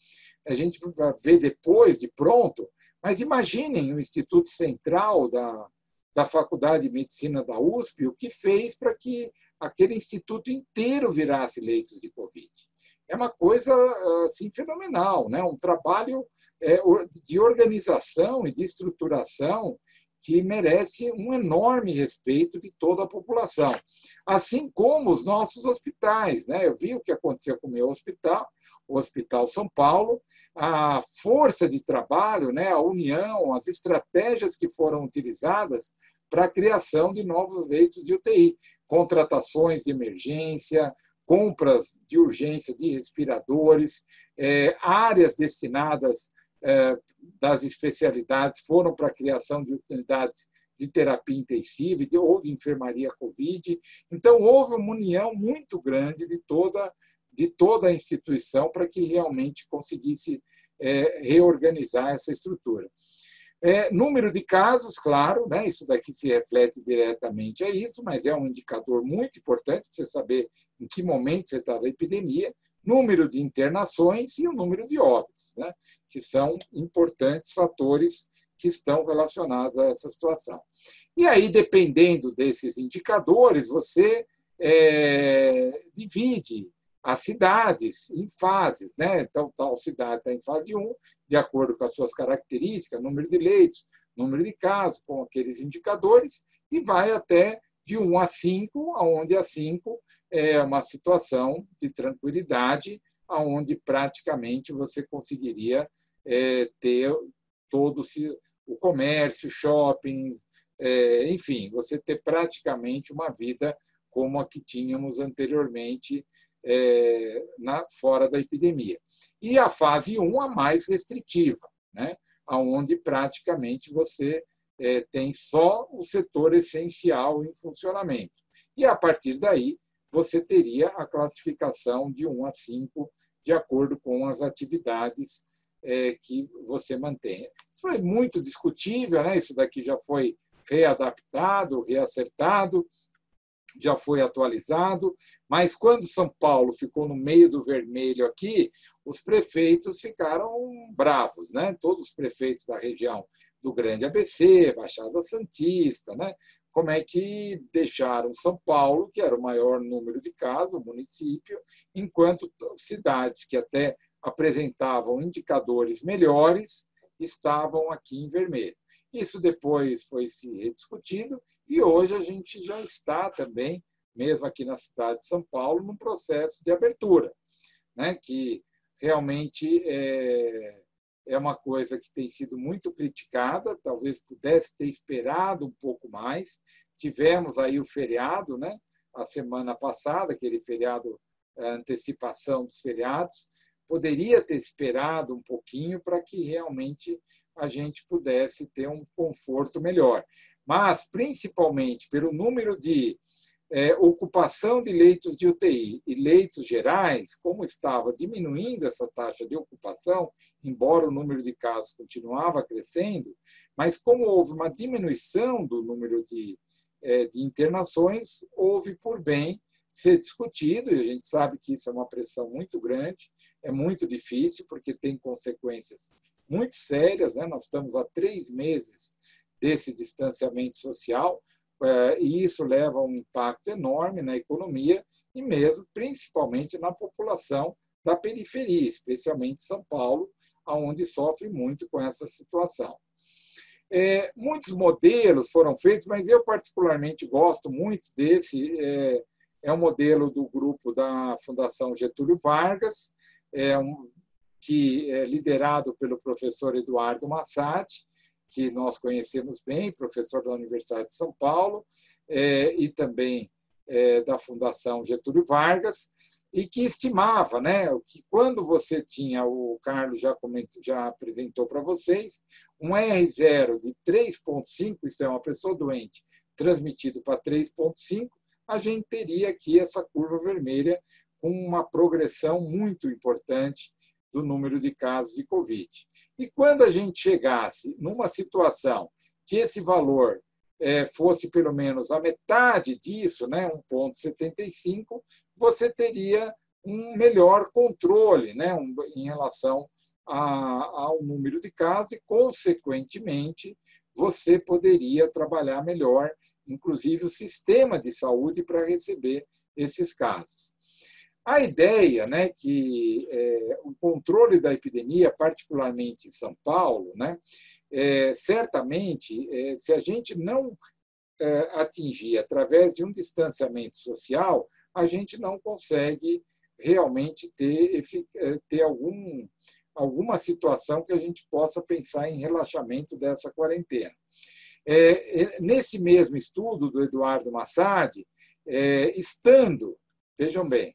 A gente vai ver depois, de pronto, mas imaginem o Instituto Central da Faculdade de Medicina da USP, o que fez para que aquele instituto inteiro virasse leitos de Covid. É uma coisa assim, fenomenal, né? Um trabalho de organização e de estruturação que merece um enorme respeito de toda a população, assim como os nossos hospitais, né? Eu vi o que aconteceu com o meu hospital, o Hospital São Paulo, a força de trabalho, né? A união, as estratégias que foram utilizadas para a criação de novos leitos de UTI, contratações de emergência, compras de urgência de respiradores, áreas destinadas das especialidades foram para a criação de unidades de terapia intensiva ou de enfermaria COVID. Então, houve uma união muito grande de toda a instituição para que realmente conseguisse reorganizar essa estrutura. Número de casos, claro, né, isso daqui se reflete diretamente a isso, mas é um indicador muito importante para você saber em que momento você está da epidemia. Número de internações e o número de óbitos, né, que são importantes fatores que estão relacionados a essa situação. E aí, dependendo desses indicadores, você divide as cidades em fases, né? Então, tal cidade está em fase 1, de acordo com as suas características, número de leitos, número de casos, com aqueles indicadores, e vai até de 1 a 5, onde a 5 é uma situação de tranquilidade, onde praticamente você conseguiria ter todo o comércio, shopping, enfim, você ter praticamente uma vida como a que tínhamos anteriormente fora da epidemia. E a fase 1, a mais restritiva, né? Onde praticamente você tem só o setor essencial em funcionamento. E, a partir daí, você teria a classificação de 1 a 5, de acordo com as atividades que você mantém. Foi muito discutível, né? Isso daqui já foi readaptado, reacertado, já foi atualizado, mas quando São Paulo ficou no meio do vermelho aqui, os prefeitos ficaram bravos, né? Todos os prefeitos da região do Grande ABC, Baixada Santista, né? Como é que deixaram São Paulo, que era o maior número de casos, o município, enquanto cidades que até apresentavam indicadores melhores estavam aqui em vermelho. Isso depois foi se rediscutido e hoje a gente já está também, mesmo aqui na cidade de São Paulo, num processo de abertura, né? Que realmente é uma coisa que tem sido muito criticada, talvez pudesse ter esperado um pouco mais. Tivemos aí o feriado, né? A semana passada, aquele feriado, a antecipação dos feriados, poderia ter esperado um pouquinho para que realmente a gente pudesse ter um conforto melhor. Mas, principalmente pelo número de ocupação de leitos de UTI e leitos gerais, como estava diminuindo essa taxa de ocupação, embora o número de casos continuava crescendo, mas como houve uma diminuição do número de internações, houve por bem ser discutido, e a gente sabe que isso é uma pressão muito grande, é muito difícil, porque tem consequências muito sérias, né? Nós estamos há 3 meses desse distanciamento social, e isso leva a um impacto enorme na economia e mesmo, principalmente, na população da periferia, especialmente São Paulo, onde sofre muito com essa situação. Muitos modelos foram feitos, mas eu particularmente gosto muito desse. É um modelo do grupo da Fundação Getúlio Vargas, que é liderado pelo professor Eduardo Massad, que nós conhecemos bem, professor da Universidade de São Paulo, e também da Fundação Getúlio Vargas, e que estimava, né, que quando você tinha, o Carlos já apresentou para vocês, um R0 de 3,5, isso é uma pessoa doente, transmitido para 3,5, a gente teria aqui essa curva vermelha com uma progressão muito importante do número de casos de Covid. E quando a gente chegasse numa situação que esse valor fosse pelo menos a metade disso, né, 1,75, você teria um melhor controle, né, em relação ao número de casos e, consequentemente, você poderia trabalhar melhor, inclusive o sistema de saúde, para receber esses casos. A ideia, né, que o controle da epidemia, particularmente em São Paulo, né, certamente, se a gente não atingir através de um distanciamento social, a gente não consegue realmente ter alguma situação que a gente possa pensar em relaxamento dessa quarentena. Nesse mesmo estudo do Eduardo Massad, vejam bem,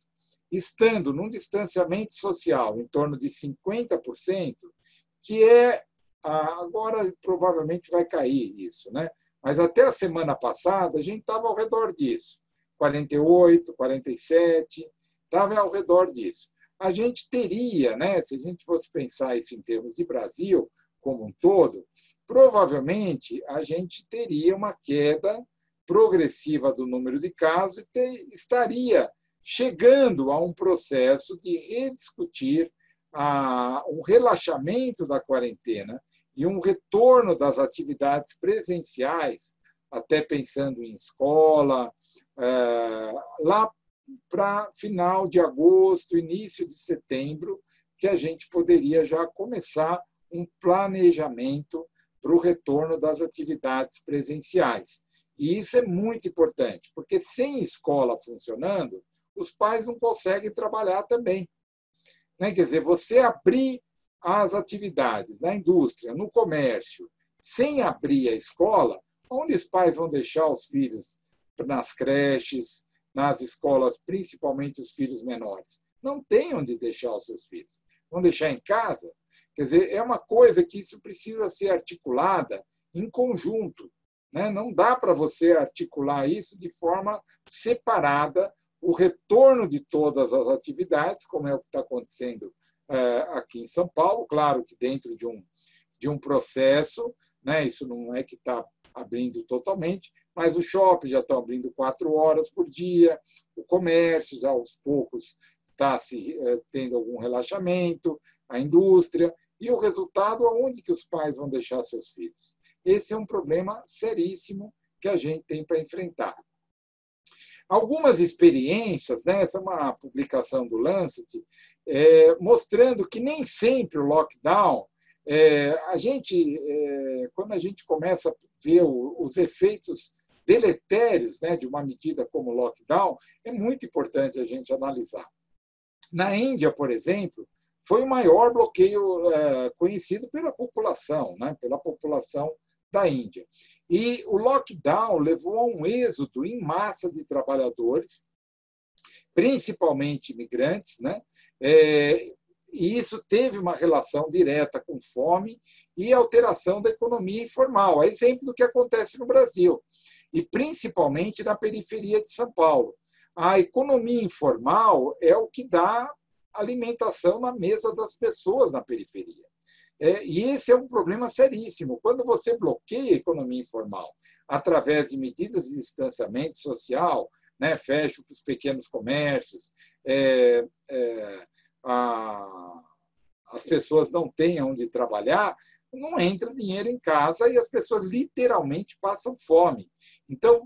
estando num distanciamento social em torno de 50%, que agora provavelmente vai cair isso, né? Mas até a semana passada a gente estava ao redor disso, 48, 47, estava ao redor disso. A gente teria, né, se a gente fosse pensar isso em termos de Brasil como um todo, provavelmente a gente teria uma queda progressiva do número de casos e estaria chegando a um processo de rediscutir um relaxamento da quarentena e um retorno das atividades presenciais, até pensando em escola, lá para final de agosto, início de setembro, que a gente poderia já começar um planejamento para o retorno das atividades presenciais. E isso é muito importante, porque sem escola funcionando, os pais não conseguem trabalhar também. Quer dizer, você abrir as atividades na indústria, no comércio, sem abrir a escola, onde os pais vão deixar os filhos nas creches, nas escolas, principalmente os filhos menores? Não tem onde deixar os seus filhos. Vão deixar em casa? Quer dizer, é uma coisa que isso precisa ser articulada em conjunto, né? Não dá para você articular isso de forma separada, o retorno de todas as atividades, como é o que está acontecendo aqui em São Paulo, claro que dentro de um processo, né? Isso não é que está abrindo totalmente, mas o shopping já está abrindo 4 horas por dia, o comércio já aos poucos está tendo algum relaxamento, a indústria, E o resultado, aonde que os pais vão deixar seus filhos? Esse é um problema seríssimo que a gente tem para enfrentar. Algumas experiências, né, essa é uma publicação do Lancet, mostrando que nem sempre o lockdown, quando a gente começa a ver os efeitos deletérios, né, de uma medida como o lockdown, é muito importante a gente analisar. Na Índia, por exemplo, foi o maior bloqueio conhecido pela população, né, pela população da Índia. E o lockdown levou a um êxodo em massa de trabalhadores, principalmente imigrantes, né? E isso teve uma relação direta com fome e alteração da economia informal, a exemplo do que acontece no Brasil, e principalmente na periferia de São Paulo. A economia informal é o que dá alimentação na mesa das pessoas na periferia. E esse é um problema seríssimo. Quando você bloqueia a economia informal através de medidas de distanciamento social, né, fecha os pequenos comércios, as pessoas não têm onde trabalhar, não entra dinheiro em casa e as pessoas literalmente passam fome. Então,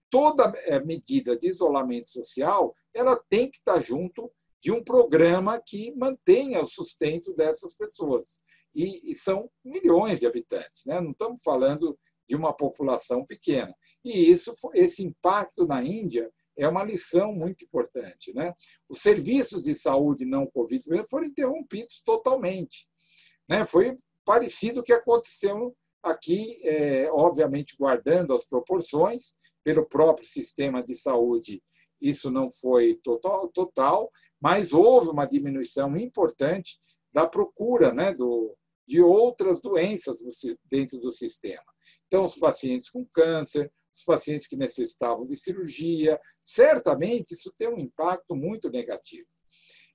toda medida de isolamento social ela tem que estar junto de um programa que mantenha o sustento dessas pessoas. E são milhões de habitantes, né? Não estamos falando de uma população pequena. E esse impacto na Índia é uma lição muito importante, né? Os serviços de saúde não Covid foram interrompidos totalmente, né? Foi parecido o que aconteceu aqui, obviamente guardando as proporções, pelo próprio sistema de saúde, isso não foi total, mas houve uma diminuição importante da procura, né, de outras doenças dentro do sistema. Então, os pacientes com câncer, os pacientes que necessitavam de cirurgia, certamente isso tem um impacto muito negativo.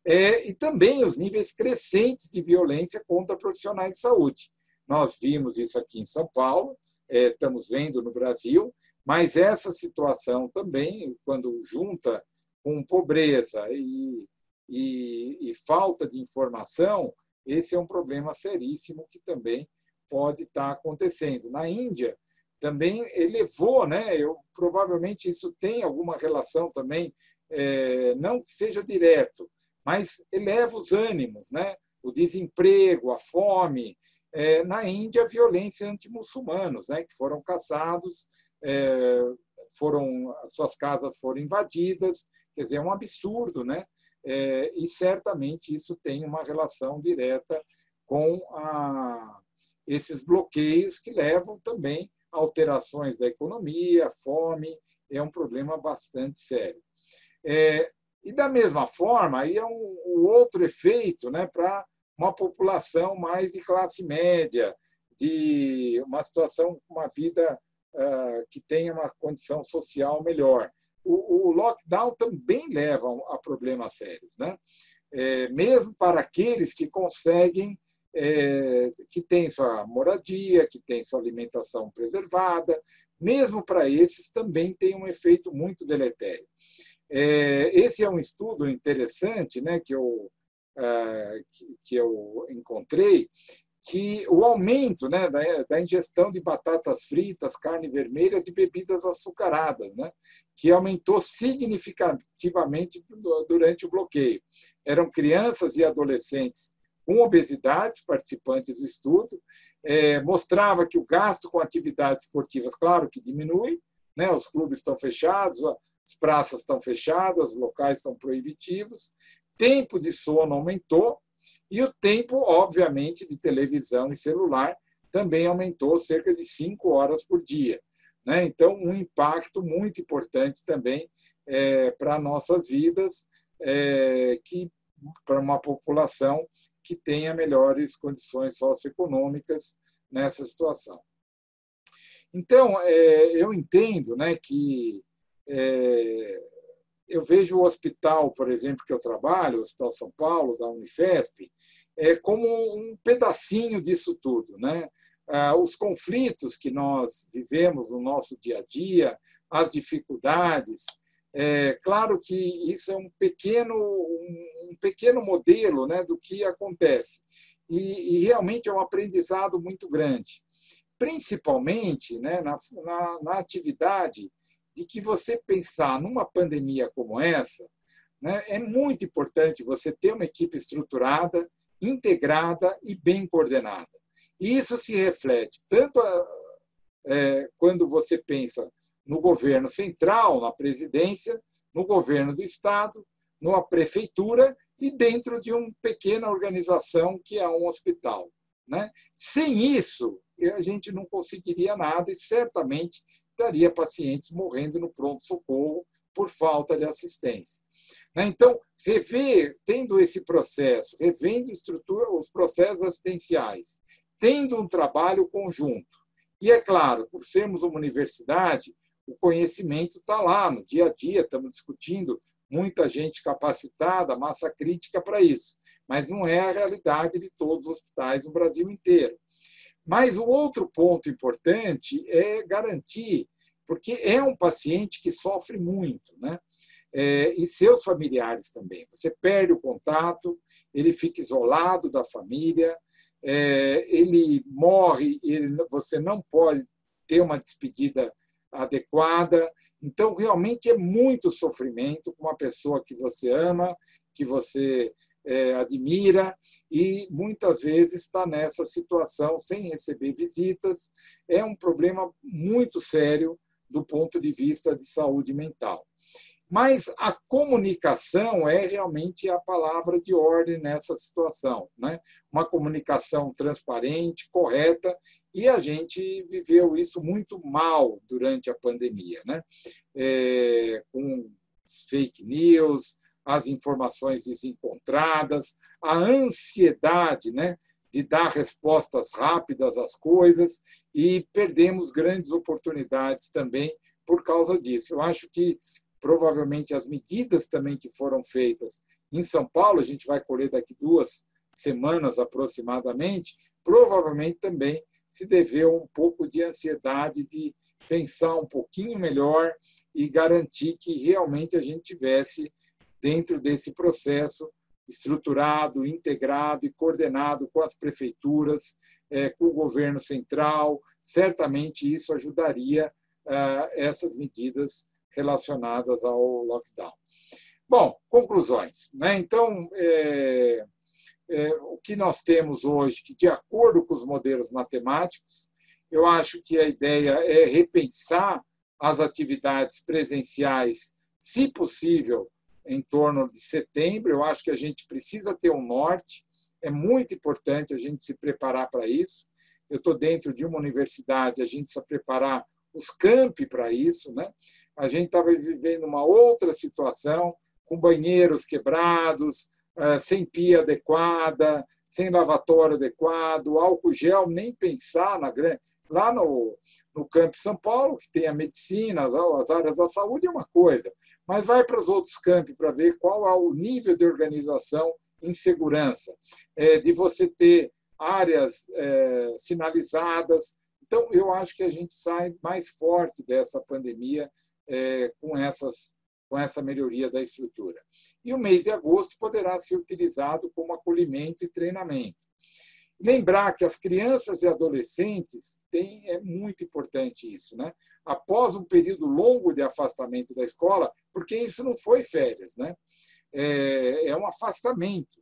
E também os níveis crescentes de violência contra profissionais de saúde. Nós vimos isso aqui em São Paulo, estamos vendo no Brasil, mas essa situação também, quando junta com pobreza e falta de informação, esse é um problema seríssimo que também pode estar acontecendo. Na Índia, também elevou, né? Provavelmente isso tem alguma relação também, não que seja direto, mas eleva os ânimos, né? O desemprego, a fome. Na Índia, a violência anti-muçulmanos, né? Que foram caçados, suas casas foram invadidas, quer dizer, é um absurdo, né? E certamente isso tem uma relação direta com esses bloqueios que levam também a alterações da economia, fome, é um problema bastante sério. E da mesma forma, aí é um outro efeito, né, para uma população mais de classe média, de uma situação, uma vida que tenha uma condição social melhor. O lockdown também leva a problemas sérios, né? Mesmo para aqueles que conseguem, que têm sua moradia, que têm sua alimentação preservada, mesmo para esses também tem um efeito muito deletério. Esse é um estudo interessante, né, que eu encontrei, que o aumento, né, da ingestão de batatas fritas, carne vermelhas e bebidas açucaradas, né, que aumentou significativamente durante o bloqueio. Eram crianças e adolescentes com obesidade, participantes do estudo, mostrava que o gasto com atividades esportivas, claro que diminui, né, os clubes estão fechados, as praças estão fechadas, os locais são proibitivos, tempo de sono aumentou, e o tempo, obviamente, de televisão e celular também aumentou cerca de 5 horas por dia, né? Então, um impacto muito importante também para nossas vidas, para uma população que tenha melhores condições socioeconômicas nessa situação. Então, eu entendo, né, que eu vejo o hospital, por exemplo, que eu trabalho, o Hospital São Paulo, da Unifesp, como um pedacinho disso tudo, né? Os conflitos que nós vivemos no nosso dia a dia, as dificuldades, claro que isso é um pequeno modelo, né, do que acontece. e realmente é um aprendizado muito grande, principalmente, né, na atividade de que você pensar numa pandemia como essa, né, é muito importante você ter uma equipe estruturada, integrada e bem coordenada. E isso se reflete tanto quando você pensa no governo central, na presidência, no governo do Estado, na prefeitura e dentro de uma pequena organização que é um hospital, né? Sem isso, a gente não conseguiria nada e certamente estaria pacientes morrendo no pronto-socorro por falta de assistência. Então, tendo esse processo, revendo os processos assistenciais, tendo um trabalho conjunto. E, é claro, por sermos uma universidade, o conhecimento está lá, no dia a dia, estamos discutindo, muita gente capacitada, massa crítica para isso, mas não é a realidade de todos os hospitais no Brasil inteiro. Mas o outro ponto importante é garantir, porque é um paciente que sofre muito, né? E seus familiares também. Você perde o contato, ele fica isolado da família, ele morre, você não pode ter uma despedida adequada. Então, realmente é muito sofrimento com uma pessoa que você ama, que você admira, e muitas vezes está nessa situação sem receber visitas. É um problema muito sério do ponto de vista de saúde mental. Mas a comunicação é realmente a palavra de ordem nessa situação, né? Uma comunicação transparente, correta, e a gente viveu isso muito mal durante a pandemia, né? Com fake news, as informações desencontradas, a ansiedade, né, de dar respostas rápidas às coisas, e perdemos grandes oportunidades também por causa disso. Eu acho que provavelmente as medidas também que foram feitas em São Paulo, a gente vai colher daqui 2 semanas aproximadamente, provavelmente também se deveu um pouco de ansiedade de pensar um pouquinho melhor e garantir que realmente a gente tivesse dentro desse processo estruturado, integrado e coordenado com as prefeituras, com o governo central. Certamente isso ajudaria essas medidas relacionadas ao lockdown. Bom, conclusões, né? Então, o que nós temos hoje, que de acordo com os modelos matemáticos, eu acho que a ideia é repensar as atividades presenciais, se possível, em torno de setembro. Eu acho que a gente precisa ter um norte, é muito importante a gente se preparar para isso. Eu estou dentro de uma universidade, a gente precisa preparar os campi para isso, né? A gente estava vivendo uma outra situação, com banheiros quebrados, sem pia adequada, sem lavatório adequado, álcool gel, nem pensar lá no Campo São Paulo, que tem a medicina, as áreas da saúde, é uma coisa, mas vai para os outros campos para ver qual é o nível de organização em segurança, de você ter áreas sinalizadas. Então, eu acho que a gente sai mais forte dessa pandemia com essa melhoria da estrutura. E o mês de agosto poderá ser utilizado como acolhimento e treinamento. Lembrar que as crianças e adolescentes é muito importante isso, né? Após um período longo de afastamento da escola, porque isso não foi férias, né? É um afastamento,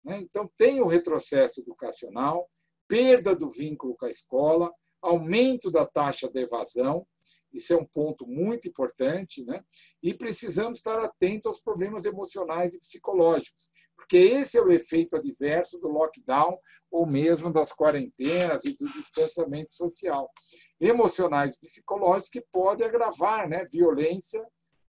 né? Então, tem o retrocesso educacional, perda do vínculo com a escola, aumento da taxa de evasão. Isso é um ponto muito importante, né? E precisamos estar atentos aos problemas emocionais e psicológicos, porque esse é o efeito adverso do lockdown ou mesmo das quarentenas e do distanciamento social. Emocionais e psicológicos que podem agravar, né, violência,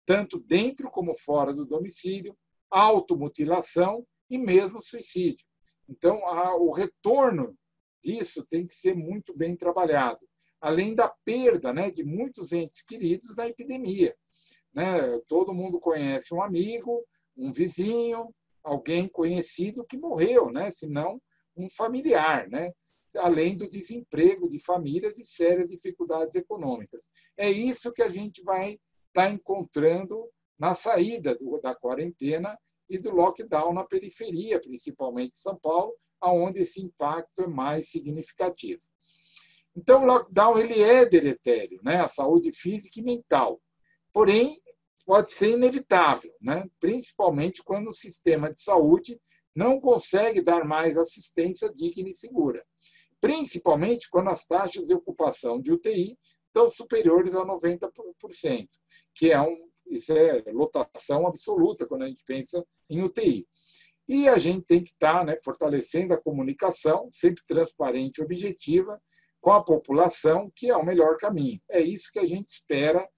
tanto dentro como fora do domicílio, automutilação e mesmo suicídio. Então, o retorno disso tem que ser muito bem trabalhado, além da perda, né, de muitos entes queridos na epidemia, né? Todo mundo conhece um amigo, um vizinho, alguém conhecido que morreu, né? Se não um familiar, né? Além do desemprego de famílias e sérias dificuldades econômicas. É isso que a gente vai estar encontrando na saída da quarentena e do lockdown na periferia, principalmente São Paulo, onde esse impacto é mais significativo. Então, o lockdown ele é deletério, né? A saúde física e mental. Porém, pode ser inevitável, né? Principalmente quando o sistema de saúde não consegue dar mais assistência digna e segura. Principalmente quando as taxas de ocupação de UTI estão superiores a 90%, que isso é lotação absoluta quando a gente pensa em UTI. E a gente tem que estar, né, fortalecendo a comunicação, sempre transparente e objetiva, com a população, que é o melhor caminho. É isso que a gente espera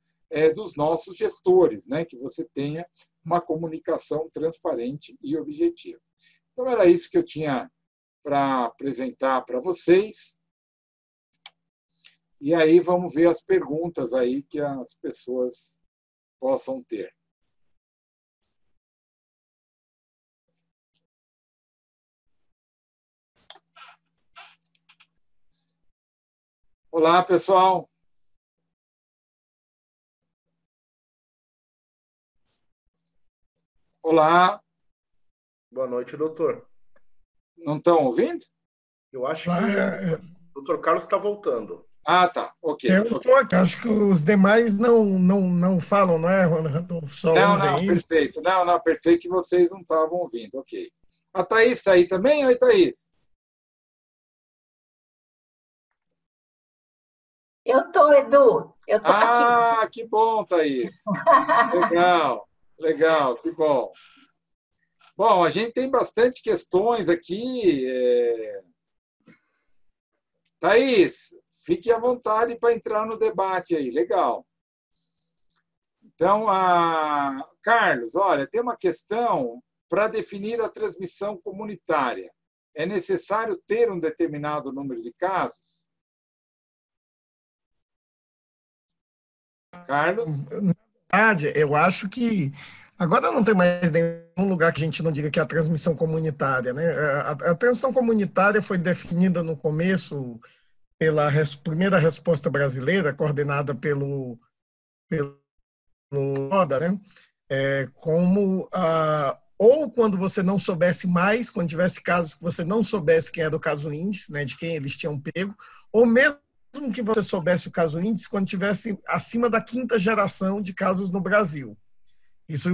dos nossos gestores, né, que você tenha uma comunicação transparente e objetiva. Então, era isso que eu tinha para apresentar para vocês. E aí vamos ver as perguntas aí que as pessoas possam ter. Olá, pessoal. Olá. Boa noite, doutor. Não estão ouvindo? Eu acho que o doutor Carlos está voltando. Ah, tá. Ok. Eu estou aqui. Acho que os demais não falam, não é, Ronaldo? Só não, vem. Perfeito. Não, perfeito que vocês não estavam ouvindo. Ok. A Thaís está aí também? Oi, Thaís. Eu estou, Edu. Eu estou aqui. Ah, que bom, Thaís. Legal, que bom. Bom, a gente tem bastante questões aqui. Thaís, fique à vontade para entrar no debate aí. Legal. Então, Carlos, olha, tem uma questão para definir a transmissão comunitária. É necessário ter um determinado número de casos? Carlos? Na verdade, eu acho que agora não tem mais nenhum lugar que a gente não diga que é a transmissão comunitária, né? A transmissão comunitária foi definida no começo pela primeira resposta brasileira, coordenada pelo Roda, né? Como ou quando você não soubesse mais, quando tivesse casos que você não soubesse quem era o caso índice, né, de quem eles tinham pego, ou mesmo que você soubesse o caso índice quando tivesse acima da 5ª geração de casos no Brasil. Isso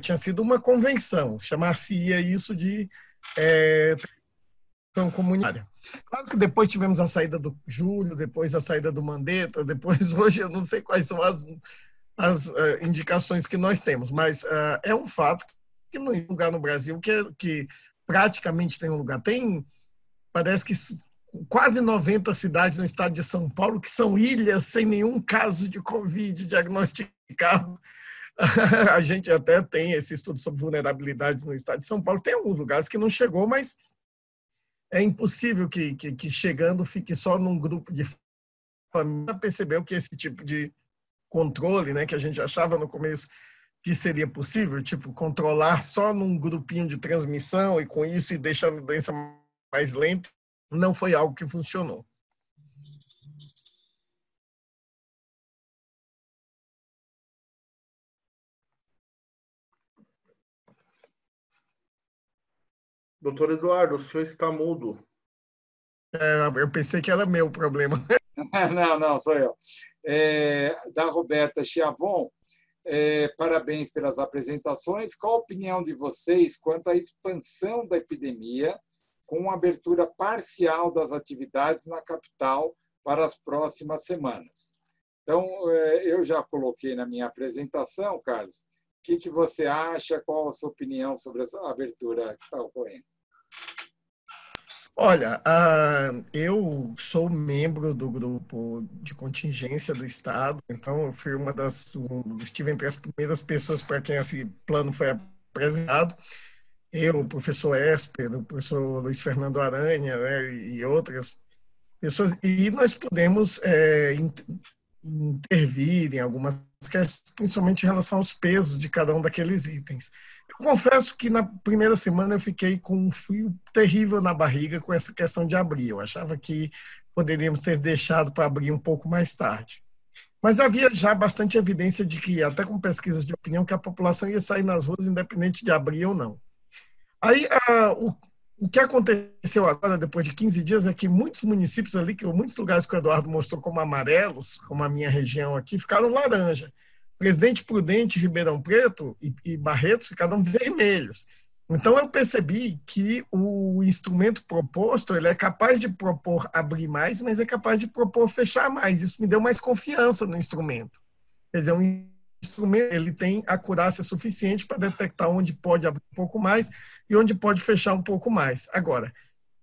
tinha sido uma convenção, chamar-se-ia isso de transmissão comunitária. Claro que depois tivemos a saída do Júlio, depois a saída do Mandetta, depois hoje eu não sei quais são as indicações que nós temos, mas é um fato que não tem lugar no Brasil que praticamente tem um lugar. Parece que quase 90 cidades no estado de São Paulo que são ilhas sem nenhum caso de Covid diagnosticado. A gente até tem esse estudo sobre vulnerabilidades no estado de São Paulo. Tem alguns lugares que não chegou, mas é impossível que chegando fique só num grupo de família. Percebeu que esse tipo de controle, né, que a gente achava no começo que seria possível, tipo, controlar só num grupinho de transmissão e com isso e deixando a doença mais lenta, não foi algo que funcionou. Doutor Eduardo, o senhor está mudo. Eu pensei que era meu problema. Não, sou eu. Da Roberta Chiavon, parabéns pelas apresentações. Qual a opinião de vocês quanto à expansão da epidemia com abertura parcial das atividades na capital para as próximas semanas? Então, eu já coloquei na minha apresentação, Carlos, o que você acha, qual a sua opinião sobre essa abertura que está ocorrendo? Olha, eu sou membro do grupo de contingência do Estado, então eu fui estive entre as primeiras pessoas para quem esse plano foi apresentado. Eu, o professor Esper, o professor Luiz Fernando Aranha, né, e outras pessoas, e nós podemos intervir em algumas questões, principalmente em relação aos pesos de cada um daqueles itens. Eu confesso que na primeira semana eu fiquei com um frio terrível na barriga com essa questão de abrir. Eu achava que poderíamos ter deixado para abrir um pouco mais tarde. Mas havia já bastante evidência de que, até com pesquisas de opinião, que a população ia sair nas ruas independente de abrir ou não. Aí, o que aconteceu agora, depois de 15 dias, é que muitos municípios ali, que muitos lugares que o Eduardo mostrou como amarelos, como a minha região aqui, ficaram laranja. Presidente Prudente, Ribeirão Preto e Barretos ficaram vermelhos. Então, eu percebi que o instrumento proposto, ele é capaz de propor abrir mais, mas é capaz de propor fechar mais. Isso me deu mais confiança no instrumento. Quer dizer, um instrumento, ele tem acurácia suficiente para detectar onde pode abrir um pouco mais e onde pode fechar um pouco mais. Agora,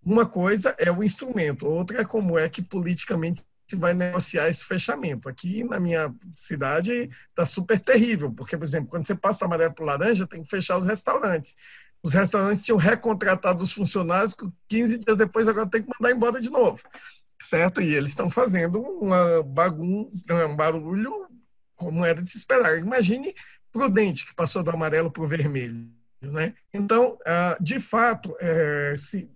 uma coisa é o instrumento, outra é como é que politicamente se vai negociar esse fechamento. Aqui na minha cidade está super terrível, porque, por exemplo, quando você passa do amarelo para o laranja, tem que fechar os restaurantes. Os restaurantes tinham recontratado os funcionários, 15 dias depois agora tem que mandar embora de novo, certo? E eles estão fazendo uma bagunça, um barulho como era de se esperar. Imagine Prudente, que passou do amarelo para o vermelho. Né? Então, de fato,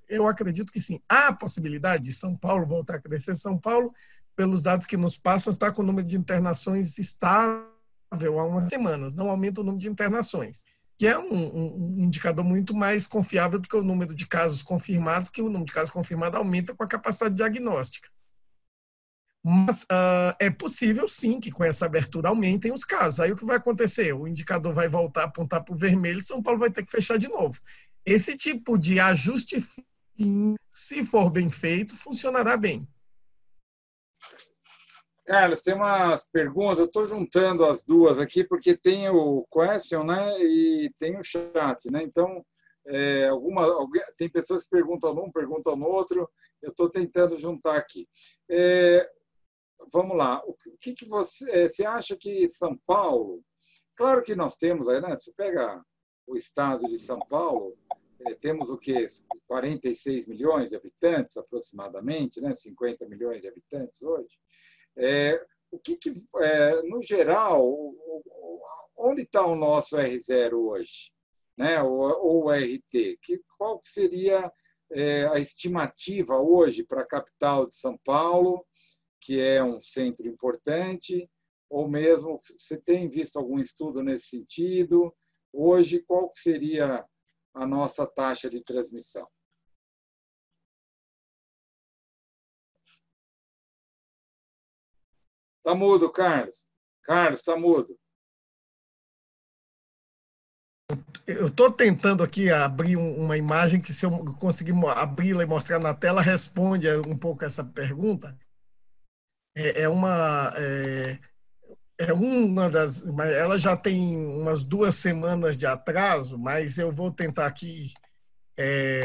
eu acredito que sim. Há a possibilidade de São Paulo voltar a crescer. São Paulo, pelos dados que nos passam, está com o número de internações estável há umas semanas, não aumenta o número de internações, que é um indicador muito mais confiável do que o número de casos confirmados, que o número de casos confirmados aumenta com a capacidade diagnóstica. Mas é possível, sim, que com essa abertura aumentem os casos. Aí o que vai acontecer? O indicador vai voltar a apontar para o vermelho e São Paulo vai ter que fechar de novo. Esse tipo de ajuste fino, se for bem feito, funcionará bem. Carlos, tem umas perguntas, eu estou juntando as duas aqui, porque tem o question, né, e tem o chat. Né? Então, tem pessoas que perguntam num, perguntam no outro, eu estou tentando juntar aqui. Vamos lá. O que você acha que São Paulo... Claro que nós temos aí, né? Você pega o estado de São Paulo, temos o quê? 46 milhões de habitantes, aproximadamente, né? 50 milhões de habitantes hoje. No geral, onde está o nosso R0 hoje? Né? Ou o RT? Qual seria a estimativa hoje para a capital de São Paulo, que é um centro importante, ou mesmo você tem visto algum estudo nesse sentido? Hoje, qual seria a nossa taxa de transmissão? Está mudo, Carlos. Carlos, está mudo. Eu estou tentando aqui abrir uma imagem que, se eu conseguir abri-la e mostrar na tela, responde um pouco essa pergunta. Ela já tem umas 2 semanas de atraso, mas eu vou tentar aqui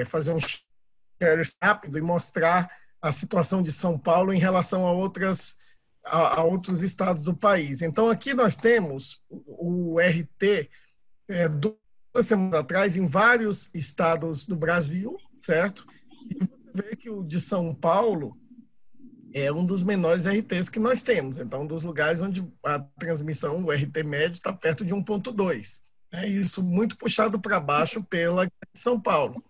fazer um share rápido e mostrar a situação de São Paulo em relação a outros estados do país. Então, aqui nós temos o RT 2 semanas atrás em vários estados do Brasil, certo? E você vê que o de São Paulo é um dos menores RTs que nós temos. Então, um dos lugares onde a transmissão, o RT médio, está perto de 1,2. Isso muito puxado para baixo pela São Paulo,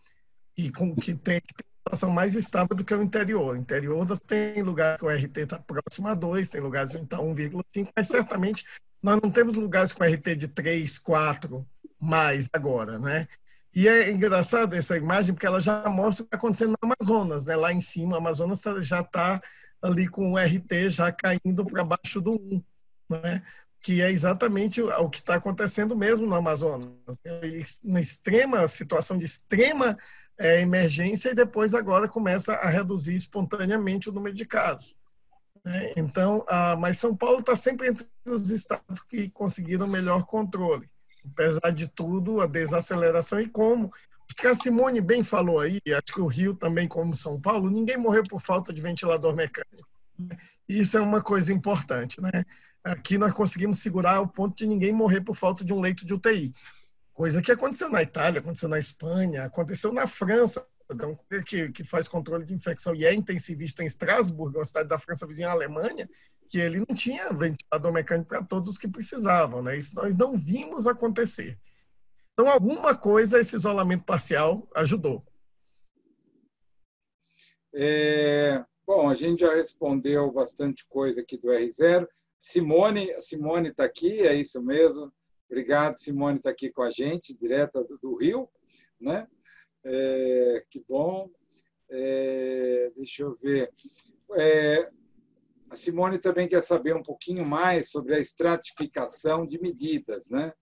que tem uma situação mais estável do que o interior. O interior tem lugares que o RT está próximo a 2, tem lugares onde está 1,5, mas certamente nós não temos lugares com RT de 3, 4 mais agora, né? E é engraçado essa imagem, porque ela já mostra o que está acontecendo no Amazonas, né? Lá em cima, o Amazonas já está ali com o RT já caindo para baixo do 1, né? Que é exatamente o que está acontecendo mesmo no Amazonas. Uma situação de extrema emergência, e depois agora começa a reduzir espontaneamente o número de casos. Né? Então, mas São Paulo está sempre entre os estados que conseguiram melhor controle. Apesar de tudo, a desaceleração, e como acho que a Simone bem falou aí, acho que o Rio também, como São Paulo, ninguém morreu por falta de ventilador mecânico. Isso é uma coisa importante, né? Aqui nós conseguimos segurar ao ponto de ninguém morrer por falta de um leito de UTI. Coisa que aconteceu na Itália, aconteceu na Espanha, aconteceu na França, que faz controle de infecção e é intensivista em Estrasburgo, uma cidade da França vizinha à Alemanha, que ele não tinha ventilador mecânico para todos que precisavam, né? Isso nós não vimos acontecer. Então, alguma coisa esse isolamento parcial ajudou. Bom, a gente já respondeu bastante coisa aqui do R0. Simone está aqui, é isso mesmo. Obrigado, Simone está aqui com a gente, direta do Rio, né? Que bom. Deixa eu ver. A Simone também quer saber um pouquinho mais sobre a estratificação de medidas, né?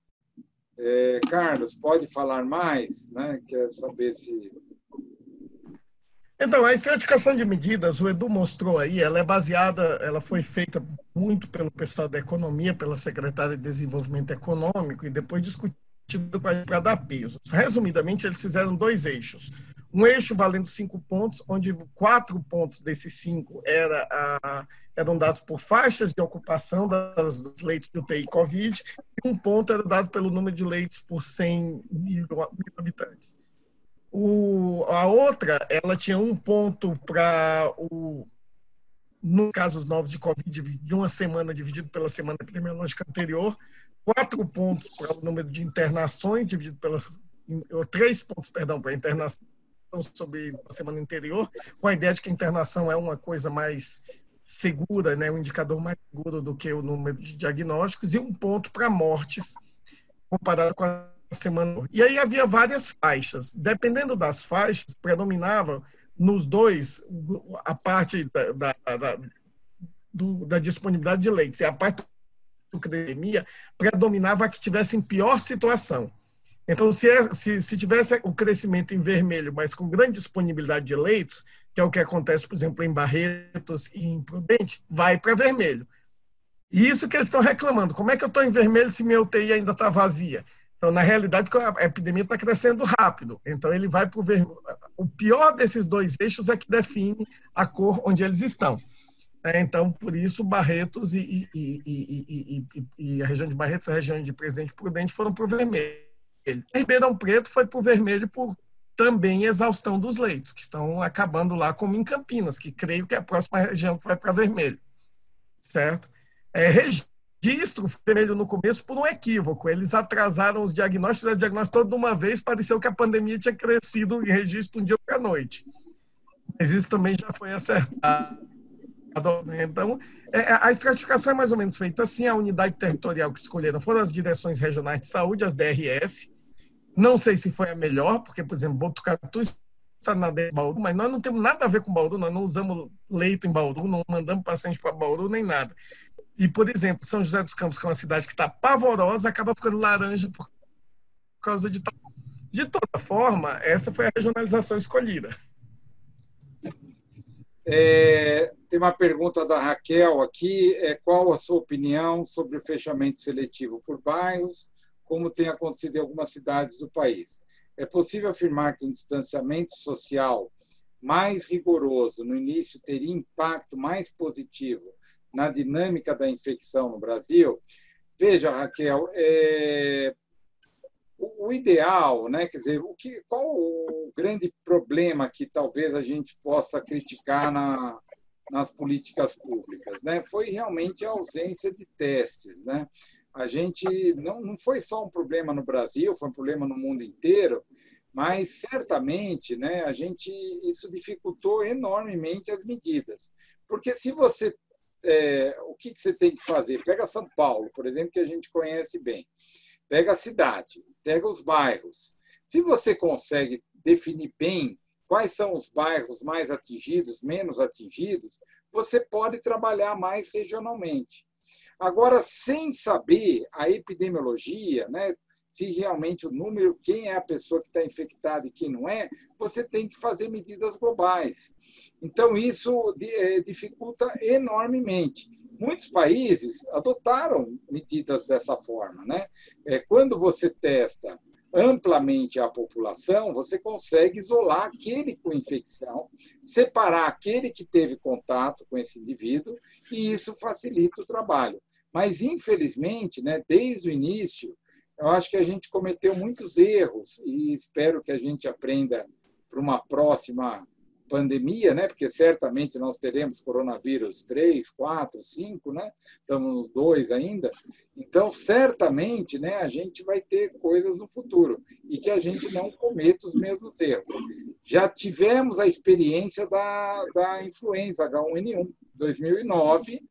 Carlos, pode falar mais, né? Quer saber se... Então, a estratificação de medidas, o Edu mostrou aí, ela é baseada, ela foi feita muito pelo pessoal da economia, pela secretária de Desenvolvimento Econômico, e depois discutido para dar peso. Resumidamente, eles fizeram 2 eixos. Um eixo valendo 5 pontos, onde 4 pontos desses 5 eram dados por faixas de ocupação dos leitos de UTI Covid, e 1 ponto era dado pelo número de leitos por 100 mil habitantes. A outra, ela tinha 1 ponto para no casos novos de Covid, de uma semana dividido pela semana epidemiológica anterior, 4 pontos para o número de internações, dividido 3 pontos, perdão, para a internação sobre a semana anterior, com a ideia de que a internação é uma coisa mais segura, né, um indicador mais seguro do que o número de diagnósticos, e 1 ponto para mortes, comparado com a semana. E aí havia várias faixas. Dependendo das faixas, predominava nos 2 a parte da disponibilidade de leitos, e a parte da epidemia predominava a que tivesse em pior situação. Então, se tivesse o crescimento em vermelho, mas com grande disponibilidade de leitos, que é o que acontece, por exemplo, em Barretos e em Prudente, vai para vermelho. E isso que eles estão reclamando. Como é que eu estou em vermelho se minha UTI ainda está vazia? Então, na realidade, a epidemia está crescendo rápido. Então, ele vai para o vermelho. O pior desses 2 eixos é que define a cor onde eles estão. Então, por isso, Barretos e a região de Barretos, a região de Presidente Prudente foram para o vermelho. Ribeirão Preto foi para o vermelho por também exaustão dos leitos, que estão acabando lá, como em Campinas, que creio que é a próxima região que vai para vermelho. Certo? Registro vermelho no começo por um equívoco. Eles atrasaram os diagnósticos todos de uma vez, pareceu que a pandemia tinha crescido em registro de um dia para a noite. Mas isso também já foi acertado. Então, a estratificação é mais ou menos feita assim. A unidade territorial que escolheram foram as direções regionais de saúde, as DRS. Não sei se foi a melhor, porque, por exemplo, Botucatu está na de Bauru, mas nós não temos nada a ver com Bauru, nós não usamos leito em Bauru, não mandamos paciente para Bauru, nem nada. E, por exemplo, São José dos Campos, que é uma cidade que está pavorosa, acaba ficando laranja por causa de tal. De toda forma, essa foi a regionalização escolhida. Tem uma pergunta da Raquel aqui. Qual a sua opinião sobre o fechamento seletivo por bairros, como tem acontecido em algumas cidades do país? É possível afirmar que um distanciamento social mais rigoroso no início teria impacto mais positivo na dinâmica da infecção no Brasil? Veja, Raquel, o ideal, né? Quer dizer, qual o grande problema que talvez a gente possa criticar nas políticas públicas, né? Foi realmente a ausência de testes, né? A gente não foi só um problema no Brasil, foi um problema no mundo inteiro, mas certamente, né? Isso dificultou enormemente as medidas, porque se você o que você tem que fazer? Pega São Paulo, por exemplo, que a gente conhece bem. Pega a cidade, pega os bairros. Se você consegue definir bem quais são os bairros mais atingidos, menos atingidos, você pode trabalhar mais regionalmente. Agora, sem saber a epidemiologia, né, se realmente o número, quem é a pessoa que está infectada e quem não é, você tem que fazer medidas globais. Então, isso dificulta enormemente. Muitos países adotaram medidas dessa forma, né? Quando você testa amplamente a população, você consegue isolar aquele com infecção, separar aquele que teve contato com esse indivíduo, e isso facilita o trabalho. Mas, infelizmente, né, desde o início, eu acho que a gente cometeu muitos erros e espero que a gente aprenda para uma próxima pandemia, né? Porque certamente nós teremos coronavírus 3, 4, 5, né? Estamos nos 2 ainda. Então, certamente, né, a gente vai ter coisas no futuro e que a gente não cometa os mesmos erros. Já tivemos a experiência da influenza H1N1, 2009,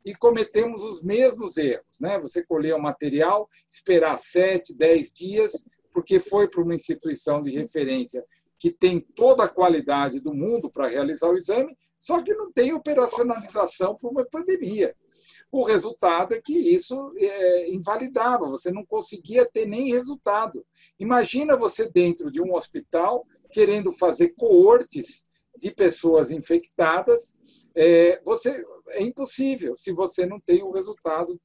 e cometemos os mesmos erros, né? Você colher o material, esperar 7, 10 dias, porque foi para uma instituição de referência que tem toda a qualidade do mundo para realizar o exame, só que não tem operacionalização para uma pandemia. O resultado é que isso invalidava, você não conseguia ter nem resultado. Imagina você dentro de um hospital querendo fazer coortes de pessoas infectadas, é impossível se você não tem o resultado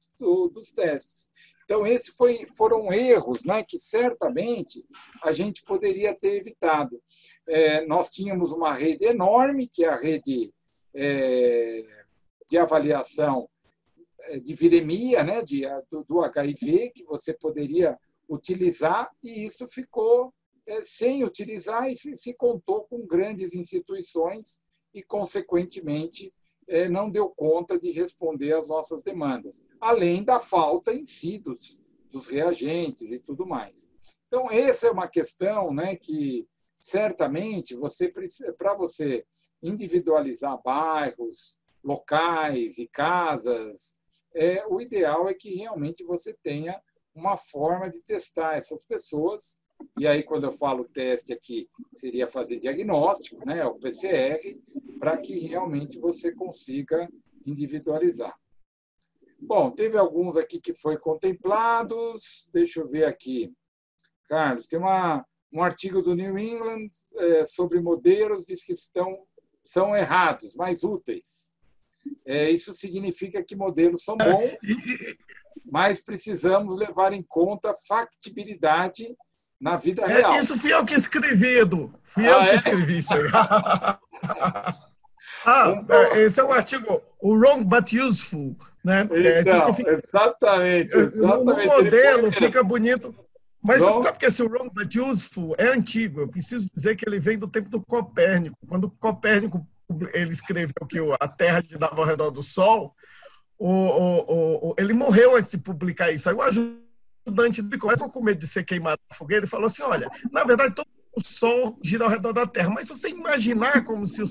dos testes. Então, esses foram erros, né, que certamente a gente poderia ter evitado. Nós tínhamos uma rede enorme, que é a rede de avaliação de viremia, né, do HIV, que você poderia utilizar, e isso ficou sem utilizar e se contou com grandes instituições e, consequentemente, não deu conta de responder às nossas demandas, além da falta em si dos reagentes e tudo mais. Então, essa é uma questão, né, que, certamente, para você individualizar bairros, locais e casas, o ideal é que realmente você tenha uma forma de testar essas pessoas. E aí, quando eu falo teste aqui, seria fazer diagnóstico, né, o PCR, para que realmente você consiga individualizar. Bom, teve alguns aqui que foram contemplados. Deixa eu ver aqui. Carlos, tem um artigo do New England sobre modelos, diz que são errados, mais úteis. Isso significa que modelos são bons, mas precisamos levar em conta a factibilidade na vida real. Isso fui eu que escrevi, Edu. Fui eu que escrevi isso aí. Esse é um artigo, o Wrong But Useful. Né? Então, exatamente. No modelo fica bonito. Mas você sabe que esse Wrong But Useful é antigo. Eu preciso dizer que ele vem do tempo do Copérnico. Quando Copérnico ele escreveu que a Terra girava ao redor do Sol, ele morreu antes de publicar isso. Aí o ajudante dele começou com medo de ser queimado na fogueira e falou assim, olha, na verdade todo o Sol gira ao redor da Terra, mas se você imaginar como se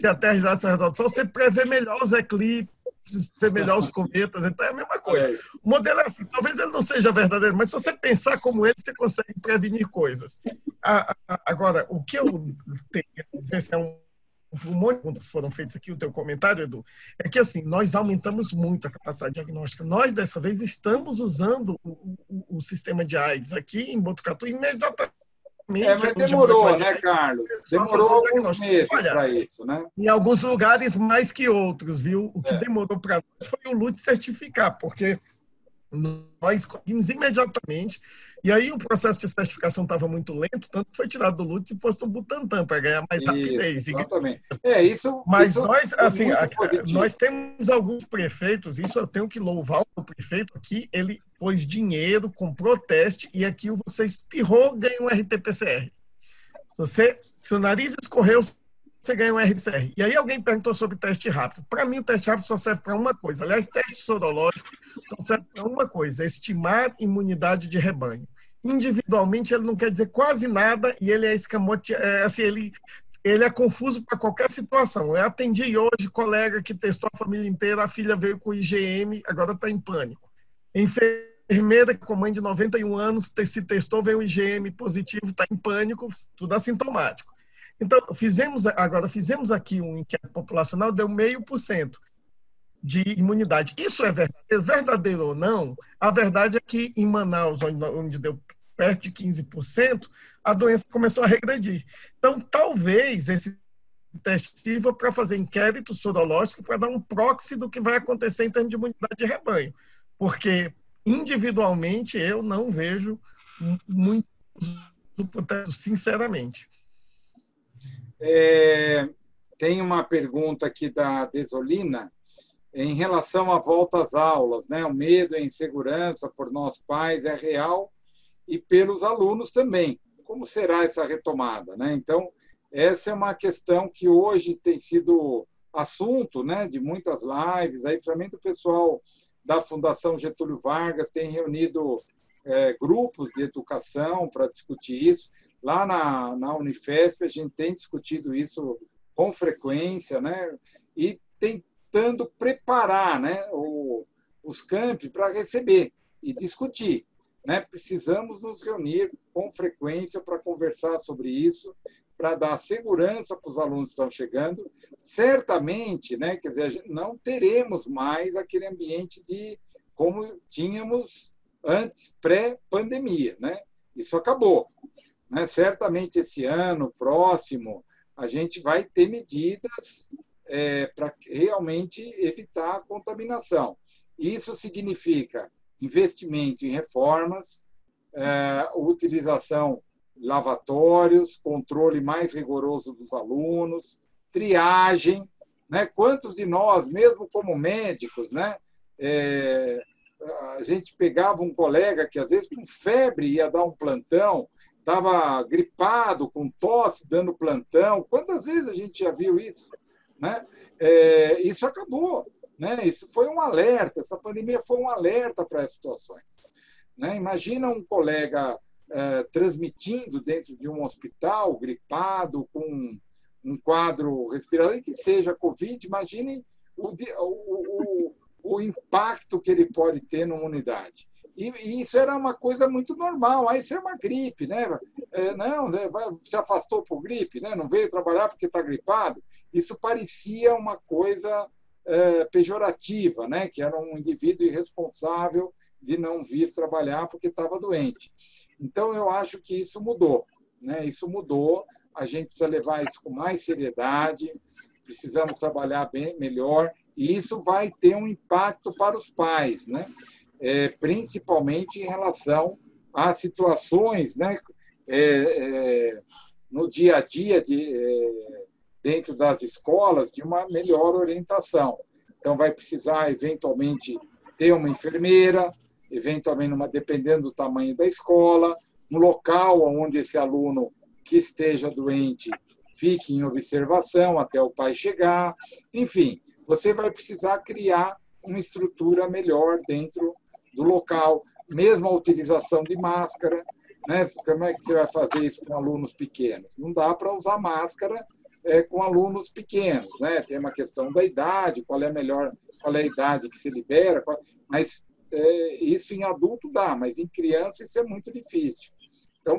a Terra girasse ao redor do Sol, você prevê melhor os eclipses, prevê melhor os cometas, então é a mesma coisa. O modelo é assim, talvez ele não seja verdadeiro, mas se você pensar como ele, você consegue prevenir coisas. Agora, o que eu tenho a dizer, se é um monte de perguntas foram feitas aqui, o teu comentário, Edu, é que assim, nós aumentamos muito a capacidade diagnóstica. Nós, dessa vez, estamos usando o sistema de AIDS aqui em Botucatu imediatamente. Mas demorou, né, Carlos? Demorou alguns meses para isso, né? Em alguns lugares mais que outros, viu? O que demorou para nós foi o LUT certificar, porque nós conseguimos imediatamente, e aí o processo de certificação estava muito lento, tanto que foi tirado do LUT e posto no Butantan para ganhar mais rapidez. Exatamente. Mas nós, assim, nós temos alguns prefeitos, isso eu tenho que louvar o prefeito aqui, ele pôs dinheiro, comprou teste, e aqui você espirrou, ganha um RT-PCR. Se o nariz escorreu, você ganha um RT-PCR. E aí alguém perguntou sobre teste rápido. Para mim, o teste rápido só serve para uma coisa. Aliás, teste sorológico só serve para uma coisa, estimar imunidade de rebanho. Individualmente, ele não quer dizer quase nada e ele é escamote, assim, ele é confuso para qualquer situação. Eu atendi hoje colega que testou a família inteira, a filha veio com IgM, agora está em pânico. Enfermeira com mãe de 91 anos, se testou, veio IgM positivo, está em pânico, tudo assintomático. Então, fizemos aqui um inquérito populacional, deu 0,5% de imunidade. Isso é verdadeiro ou não? A verdade é que em Manaus, onde deu perto de 15%, a doença começou a regredir. Então, talvez esse teste sirva para fazer inquérito sorológico para dar um proxy do que vai acontecer em termos de imunidade de rebanho. Porque, individualmente, eu não vejo muito, sinceramente. Tem uma pergunta aqui da Desolina em relação à volta às aulas, né? O medo e a insegurança por nós pais é real e pelos alunos também. Como será essa retomada, né? Então, essa é uma questão que hoje tem sido assunto, né, de muitas lives, aí, principalmente o pessoal da Fundação Getúlio Vargas tem reunido grupos de educação para discutir isso. Lá na Unifesp, a gente tem discutido isso com frequência, né? E tem tentando preparar, né, os campi para receber e discutir. Né? Precisamos nos reunir com frequência para conversar sobre isso, para dar segurança para os alunos que estão chegando. Certamente, né, quer dizer, não teremos mais aquele ambiente de como tínhamos antes, pré-pandemia. Né? Isso acabou. Né? Certamente, esse ano, próximo, a gente vai ter medidas para realmente evitar a contaminação. Isso significa investimento em reformas, utilização de lavatórios, controle mais rigoroso dos alunos, triagem. Né? Quantos de nós, mesmo como médicos, né, a gente pegava um colega que, às vezes, com febre ia dar um plantão, estava gripado, com tosse, dando plantão. Quantas vezes a gente já viu isso? Né? Isso acabou. Né? Isso foi um alerta, essa pandemia foi um alerta para as situações. Né? Imagina um colega transmitindo dentro de um hospital, gripado, com um quadro respiratório, que seja Covid, imagine o impacto que ele pode ter numa unidade. E isso era uma coisa muito normal. Aí isso é uma gripe, né? Não, se afastou por gripe, né? Não veio trabalhar porque está gripado. Isso parecia uma coisa pejorativa, né? Que era um indivíduo irresponsável de não vir trabalhar porque estava doente. Então, eu acho que isso mudou. Né? Isso mudou. A gente precisa levar isso com mais seriedade, precisamos trabalhar bem melhor, e isso vai ter um impacto para os pais, né? Principalmente em relação a situações, né? No dia a dia, dentro das escolas, de uma melhor orientação. Então, vai precisar, eventualmente, ter uma enfermeira, eventualmente, dependendo do tamanho da escola, um local onde esse aluno que esteja doente fique em observação até o pai chegar. Enfim, você vai precisar criar uma estrutura melhor dentro do local, mesmo a utilização de máscara. Né? Como é que você vai fazer isso com alunos pequenos? Não dá para usar máscara com alunos pequenos. Né? Tem uma questão da idade, qual é a idade que se libera, mas isso em adulto dá, mas em criança isso é muito difícil. Então,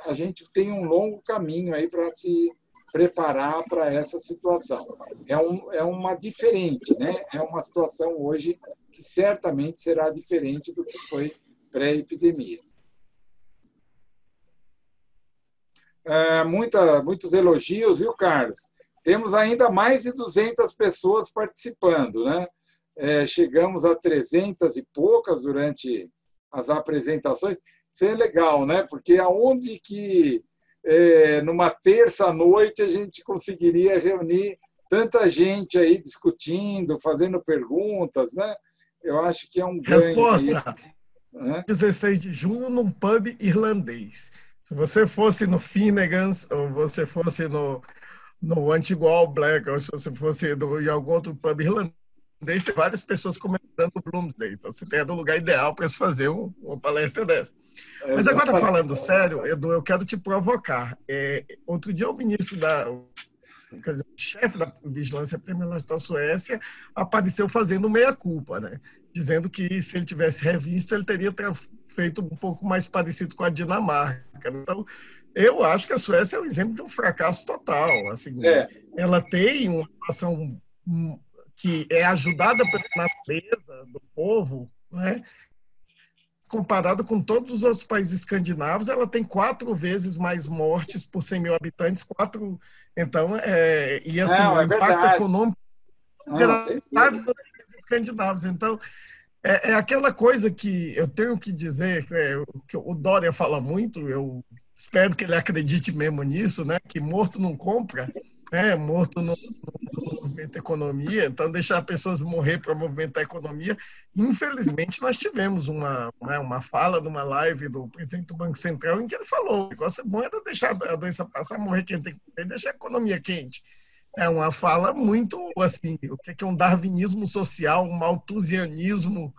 a gente tem um longo caminho aí para se preparar para essa situação. É uma diferente, né? É uma situação hoje que certamente será diferente do que foi pré-epidemia. Muitos elogios, viu, Carlos? Temos ainda mais de 200 pessoas participando, né? Chegamos a 300 e poucas durante as apresentações. Isso é legal, né? Porque aonde que numa terça-noite a gente conseguiria reunir tanta gente aí discutindo, fazendo perguntas, né? Eu acho que é um ganho. Resposta: 16 de junho num pub irlandês. Se você fosse no Finnegan's, ou você fosse no antigo All Black, ou se você fosse em algum outro pub irlandês, tem várias pessoas comemorando o Bloomsday. Então, você tem o lugar ideal para se fazer uma palestra dessa. Mas agora, falando sério, Edu, eu quero te provocar. Outro dia, o chefe da Vigilância Epidemiológica da Suécia apareceu fazendo meia-culpa, né? Dizendo que, se ele tivesse revisto, ele teria feito um pouco mais parecido com a Dinamarca. Então, eu acho que a Suécia é um exemplo de um fracasso total. Assim, ela tem uma ação que é ajudada pela natureza do povo, né? Comparado com todos os outros países escandinavos, ela tem 4 vezes mais mortes por 100 mil habitantes, então, e assim, o impacto econômico grave dos países escandinavos. Então, é aquela coisa que eu tenho que dizer, que o Dória fala muito, eu espero que ele acredite mesmo nisso, né? Que morto não compra, né? Morto não movimenta a economia, então deixar pessoas morrer para movimentar a economia. Infelizmente, nós tivemos uma fala numa live do presidente do Banco Central em que ele falou: o negócio bom era deixar a doença passar, morrer quem tem que morrer, deixar a economia quente. É uma fala muito, assim, o que é um darwinismo social, um malthusianismo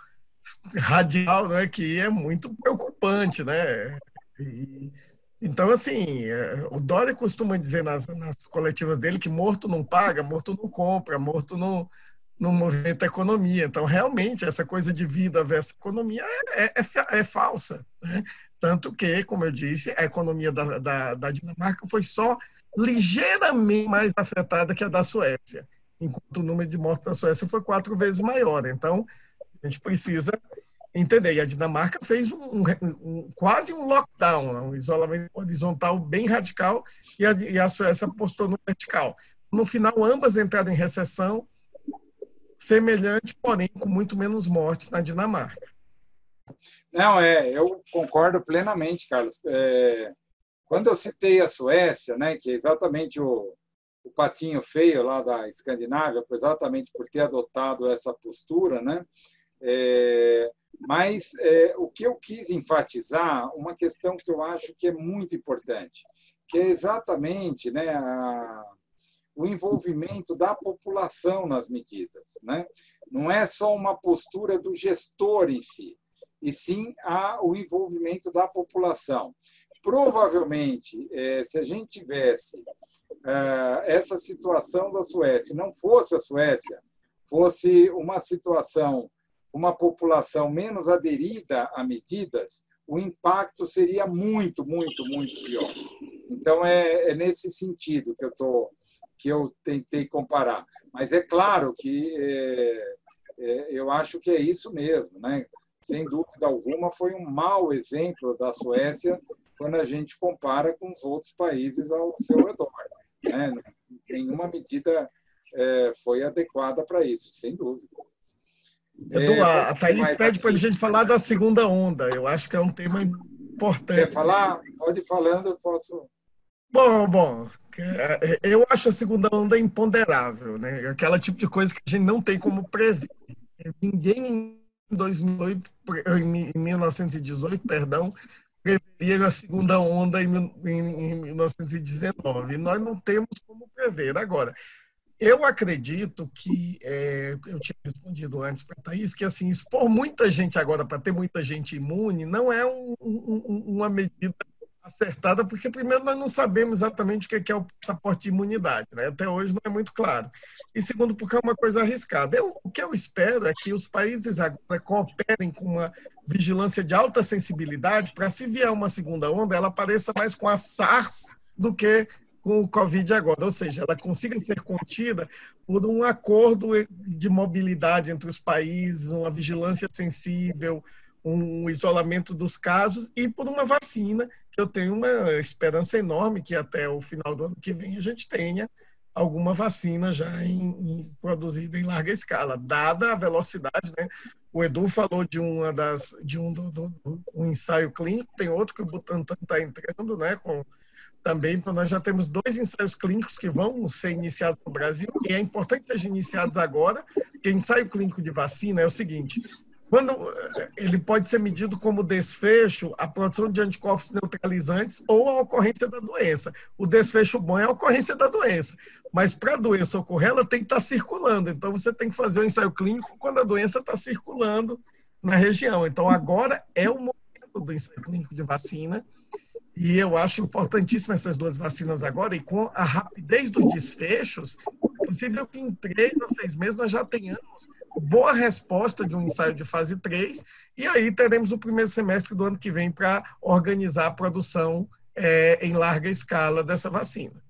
radical, né, que é muito preocupante, né? Então, assim, o Dória costuma dizer nas coletivas dele que morto não paga, morto não compra, morto não no movimento da economia. Então, realmente, essa coisa de vida versus economia é falsa, né? Tanto que, como eu disse, a economia da Dinamarca foi só ligeiramente mais afetada que a da Suécia, enquanto o número de mortes da Suécia foi 4 vezes maior. Então, a gente precisa entender. E a Dinamarca fez quase um lockdown, um isolamento horizontal bem radical, e a Suécia apostou no vertical. No final, ambas entraram em recessão, semelhante, porém com muito menos mortes na Dinamarca. Não, eu concordo plenamente, Carlos. Quando eu citei a Suécia, né, que é exatamente o patinho feio lá da Escandinávia, exatamente por ter adotado essa postura, né? Mas o que eu quis enfatizar, uma questão que eu acho que é muito importante, que é exatamente, né, o envolvimento da população nas medidas, né? Não é só uma postura do gestor em si, e sim o envolvimento da população. Provavelmente, se a gente tivesse essa situação da Suécia, não fosse a Suécia, fosse uma situação, uma população menos aderida a medidas, o impacto seria muito, muito, muito pior. Então, é nesse sentido que eu tentei comparar. Mas é claro que eu acho que é isso mesmo, né? Sem dúvida alguma, foi um mau exemplo da Suécia quando a gente compara com os outros países ao seu redor, né? Nenhuma medida foi adequada para isso, sem dúvida. Edu, a Thaís pede para a gente falar da segunda onda. Eu acho que é um tema importante. Quer falar? Pode ir falando, eu posso... Bom, eu acho a segunda onda imponderável, né? Aquela tipo de coisa que a gente não tem como prever. Ninguém em 1918, perdão, preveria a segunda onda em 1919. E nós não temos como prever. Agora, eu acredito que, eu tinha respondido antes para a Thaís, que assim, expor muita gente agora para ter muita gente imune não é uma medida acertada, porque primeiro nós não sabemos exatamente o que é o passaporte de imunidade, né? Até hoje não é muito claro. E segundo, porque é uma coisa arriscada. O que eu espero é que os países agora cooperem com uma vigilância de alta sensibilidade para, se vier uma segunda onda, ela apareça mais com a SARS do que com o Covid agora, ou seja, ela consiga ser contida por um acordo de mobilidade entre os países, uma vigilância sensível, um isolamento dos casos e por uma vacina, que eu tenho uma esperança enorme que até o final do ano que vem a gente tenha alguma vacina já produzida em larga escala, dada a velocidade, né? O Edu falou de um ensaio clínico, tem outro que o Butantan está entrando, né, também, então nós já temos 2 ensaios clínicos que vão ser iniciados no Brasil, e é importante que sejam iniciados agora, porque ensaio clínico de vacina é o seguinte: quando ele pode ser medido como desfecho a produção de anticorpos neutralizantes ou a ocorrência da doença. O desfecho bom é a ocorrência da doença, mas para a doença ocorrer, ela tem que estar circulando. Então, você tem que fazer o ensaio clínico quando a doença está circulando na região. Então, agora é o momento do ensaio clínico de vacina, e eu acho importantíssimo essas 2 vacinas agora, e com a rapidez dos desfechos, é possível que em 3 a 6 meses nós já tenhamos boa resposta de um ensaio de fase 3, e aí teremos o primeiro semestre do ano que vem para organizar a produção em larga escala dessa vacina.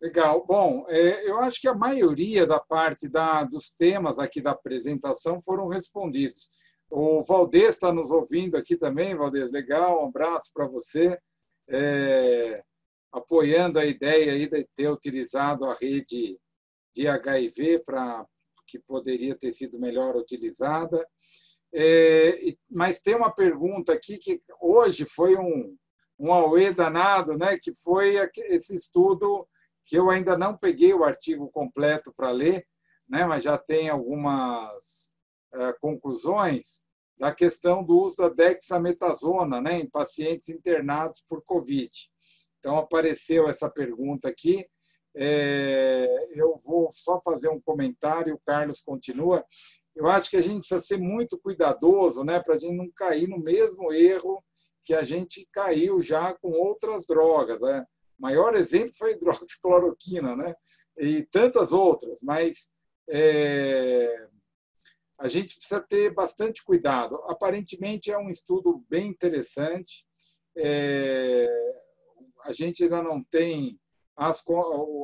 Legal. Bom, eu acho que a maioria da parte dos temas aqui da apresentação foram respondidos. O Valdez está nos ouvindo aqui também. Valdez, legal, um abraço para você, apoiando a ideia aí de ter utilizado a rede de HIV que poderia ter sido melhor utilizada. Mas tem uma pergunta aqui que hoje foi um auê danado, né? Que foi esse estudo que eu ainda não peguei o artigo completo para ler, né? Mas já tem algumas conclusões da questão do uso da dexametasona, né, em pacientes internados por Covid. Então, apareceu essa pergunta aqui. Eu vou só fazer um comentário, o Carlos continua. Eu acho que a gente precisa ser muito cuidadoso, né, para a gente não cair no mesmo erro que a gente caiu já com outras drogas, né? O maior exemplo foi a hidroxicloroquina, né? E tantas outras, mas a gente precisa ter bastante cuidado. Aparentemente, é um estudo bem interessante. A gente ainda não tem,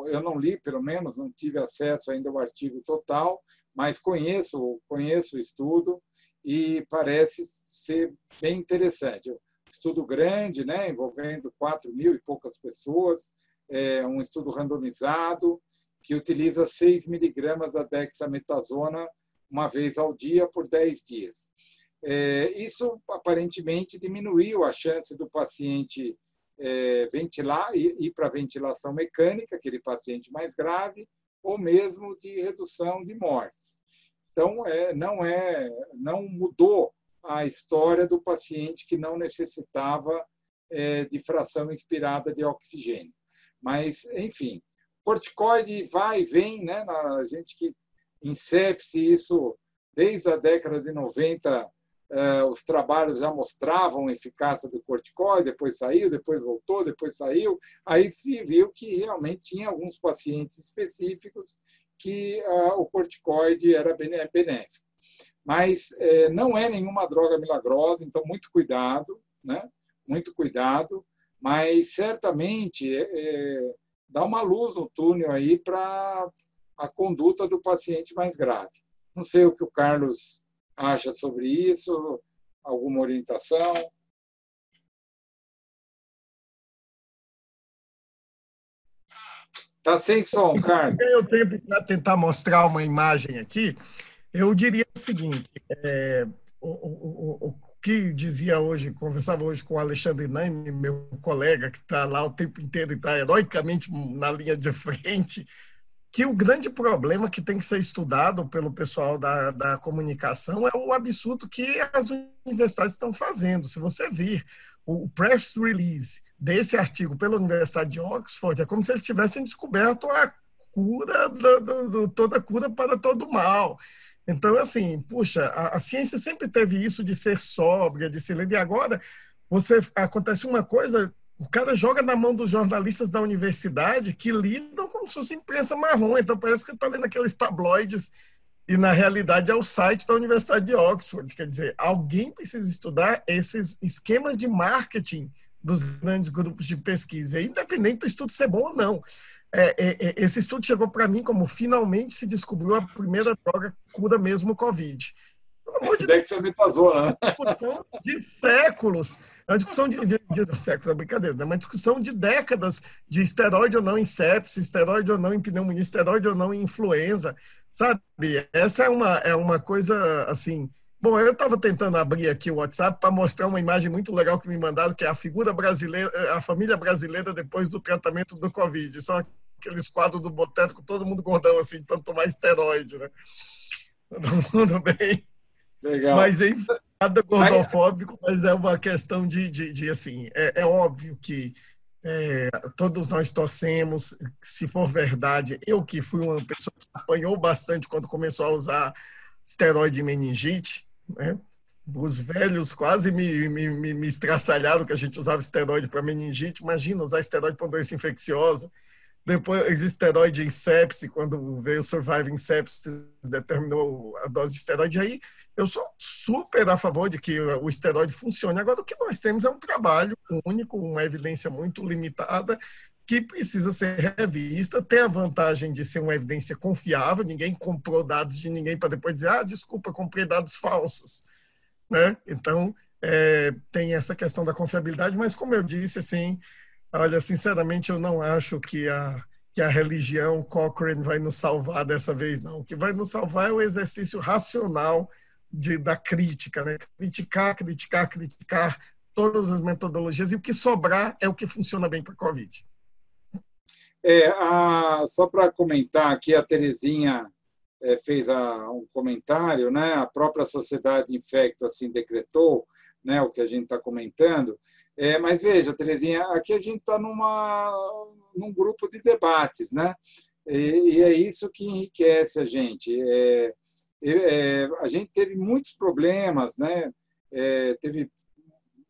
eu não li, pelo menos, não tive acesso ainda ao artigo total, mas conheço o estudo e parece ser bem interessante. Estudo grande, né, envolvendo 4.000 e poucas pessoas, um estudo randomizado que utiliza 6 miligramas da dexametasona uma vez ao dia por 10 dias. Isso aparentemente diminuiu a chance do paciente ventilar, ir para ventilação mecânica, aquele paciente mais grave, ou mesmo de redução de mortes. Então, não mudou a história do paciente que não necessitava de fração inspirada de oxigênio. Mas, enfim, corticoide vai e vem, né? A gente que em sepse, isso desde a década de 90, os trabalhos já mostravam a eficácia do corticoide, depois saiu, depois voltou, depois saiu. Aí se viu que realmente tinha alguns pacientes específicos que o corticoide era benéfico. Mas não é nenhuma droga milagrosa, então muito cuidado, né? Muito cuidado, mas certamente dá uma luz no túnel aí para a conduta do paciente mais grave. Não sei o que o Carlos acha sobre isso, alguma orientação? Está sem som, Carlos. Eu tenho para tentar mostrar uma imagem aqui. Eu diria o seguinte, o que dizia hoje, conversava hoje com o Alexandre Nani, meu colega, que está lá o tempo inteiro e está heroicamente na linha de frente, que o grande problema que tem que ser estudado pelo pessoal da comunicação é o absurdo que as universidades estão fazendo. Se você vir o press release desse artigo pela Universidade de Oxford, é como se eles tivessem descoberto a cura, toda cura para todo mal. Então, assim, puxa, a ciência sempre teve isso de ser sóbria, de ser lida, e agora acontece uma coisa, o cara joga na mão dos jornalistas da universidade que lidam como se fosse imprensa marrom, então parece que está lendo aqueles tabloides e, na realidade, é o site da Universidade de Oxford. Quer dizer, alguém precisa estudar esses esquemas de marketing dos grandes grupos de pesquisa, independente do estudo ser bom ou não. Esse estudo chegou para mim como finalmente se descobriu a primeira droga que cura mesmo o Covid. Pelo amor de Deus, Dexametasona. é uma discussão de séculos. É uma discussão de séculos, é brincadeira, é uma discussão de décadas de esteroide ou não em sepsis, esteroide ou não em pneumonia, esteroide ou não em influenza, sabe? Essa é uma coisa assim. Bom, eu estava tentando abrir aqui o WhatsApp para mostrar uma imagem muito legal que me mandaram, que é a figura brasileira, a família brasileira depois do tratamento do Covid. São aqueles quadros do boteco, todo mundo gordão assim, tanto tomar esteroide, né? Todo mundo bem. Legal. Mas enfim, nada gordofóbico, mas é uma questão de assim, é óbvio que todos nós torcemos, se for verdade, eu que fui uma pessoa que apanhou bastante quando começou a usar esteroide e meningite, né? Os velhos quase me estraçalharam que a gente usava esteroide para meningite. Imagina usar esteroide para doença infecciosa. Depois existe esteroide em sepse, quando veio o Surviving Sepsis, determinou a dose de esteroide. Aí eu sou super a favor de que o esteroide funcione. Agora, o que nós temos é um trabalho único, uma evidência muito limitada, que precisa ser revista, tem a vantagem de ser uma evidência confiável, ninguém comprou dados de ninguém para depois dizer, desculpa, comprei dados falsos, né? Então, tem essa questão da confiabilidade, mas como eu disse, assim, olha, sinceramente, eu não acho que a religião Cochrane vai nos salvar dessa vez, não. O que vai nos salvar é o exercício racional da crítica, né? Criticar todas as metodologias, e o que sobrar é o que funciona bem para a Covid. Só para comentar aqui, a Terezinha fez um comentário, né? A própria Sociedade Infecto assim decretou, né? O que a gente está comentando. Mas veja, Terezinha, aqui a gente está num grupo de debates, né? E é isso que enriquece a gente. A gente teve muitos problemas, né? Teve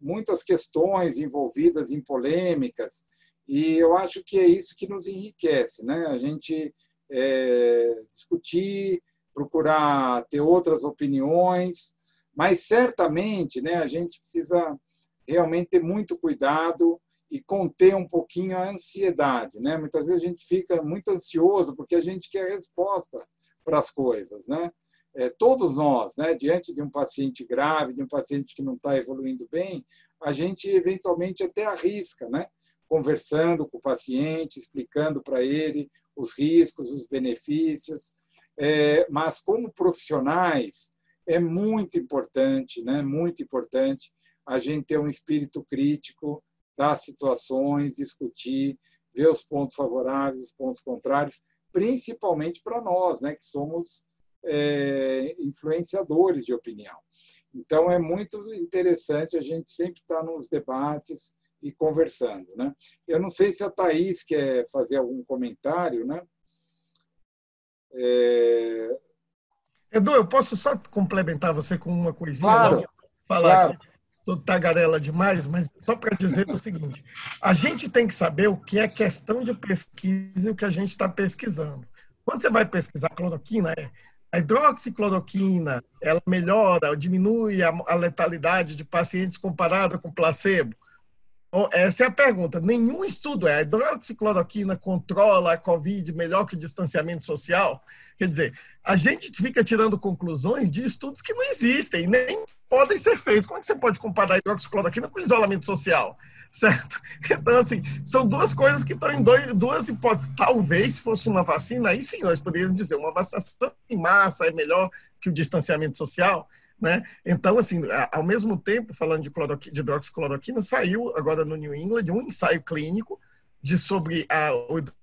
muitas questões envolvidas em polêmicas, e eu acho que é isso que nos enriquece, né? A gente discutir, procurar ter outras opiniões, mas certamente, né, a gente precisa realmente ter muito cuidado e conter um pouquinho a ansiedade, né? Muitas vezes a gente fica muito ansioso porque a gente quer resposta para as coisas, né? Todos nós, né, diante de um paciente grave, de um paciente que não está evoluindo bem, a gente eventualmente até arrisca, né? Conversando com o paciente, explicando para ele os riscos, os benefícios, mas como profissionais é muito importante, né? Muito importante a gente ter um espírito crítico das situações, discutir, ver os pontos favoráveis, os pontos contrários, principalmente para nós, né, que somos influenciadores de opinião. Então, é muito interessante a gente sempre estar nos debates e conversando, né? Eu não sei se a Thaís quer fazer algum comentário, né? Edu, eu posso só complementar você com uma coisinha? Claro, Logo falar claro. aqui. Estou tagarela demais, mas só para dizer o seguinte: a gente tem que saber o que é questão de pesquisa e o que a gente está pesquisando. Quando você vai pesquisar cloroquina, a hidroxicloroquina, ela melhora, diminui a letalidade de pacientes comparado com placebo? Essa é a pergunta. Nenhum estudo a hidroxicloroquina controla a Covid melhor que o distanciamento social? Quer dizer, a gente fica tirando conclusões de estudos que não existem, nem podem ser feitos. Como é que você pode comparar a hidroxicloroquina com isolamento social? Certo? Então, assim, são duas coisas que estão em duas hipóteses. Talvez, se fosse uma vacina, aí sim nós poderíamos dizer uma vacinação em massa é melhor que o distanciamento social, né? Então, assim, ao mesmo tempo, falando de hidroxicloroquina, saiu agora no New England um ensaio clínico sobre a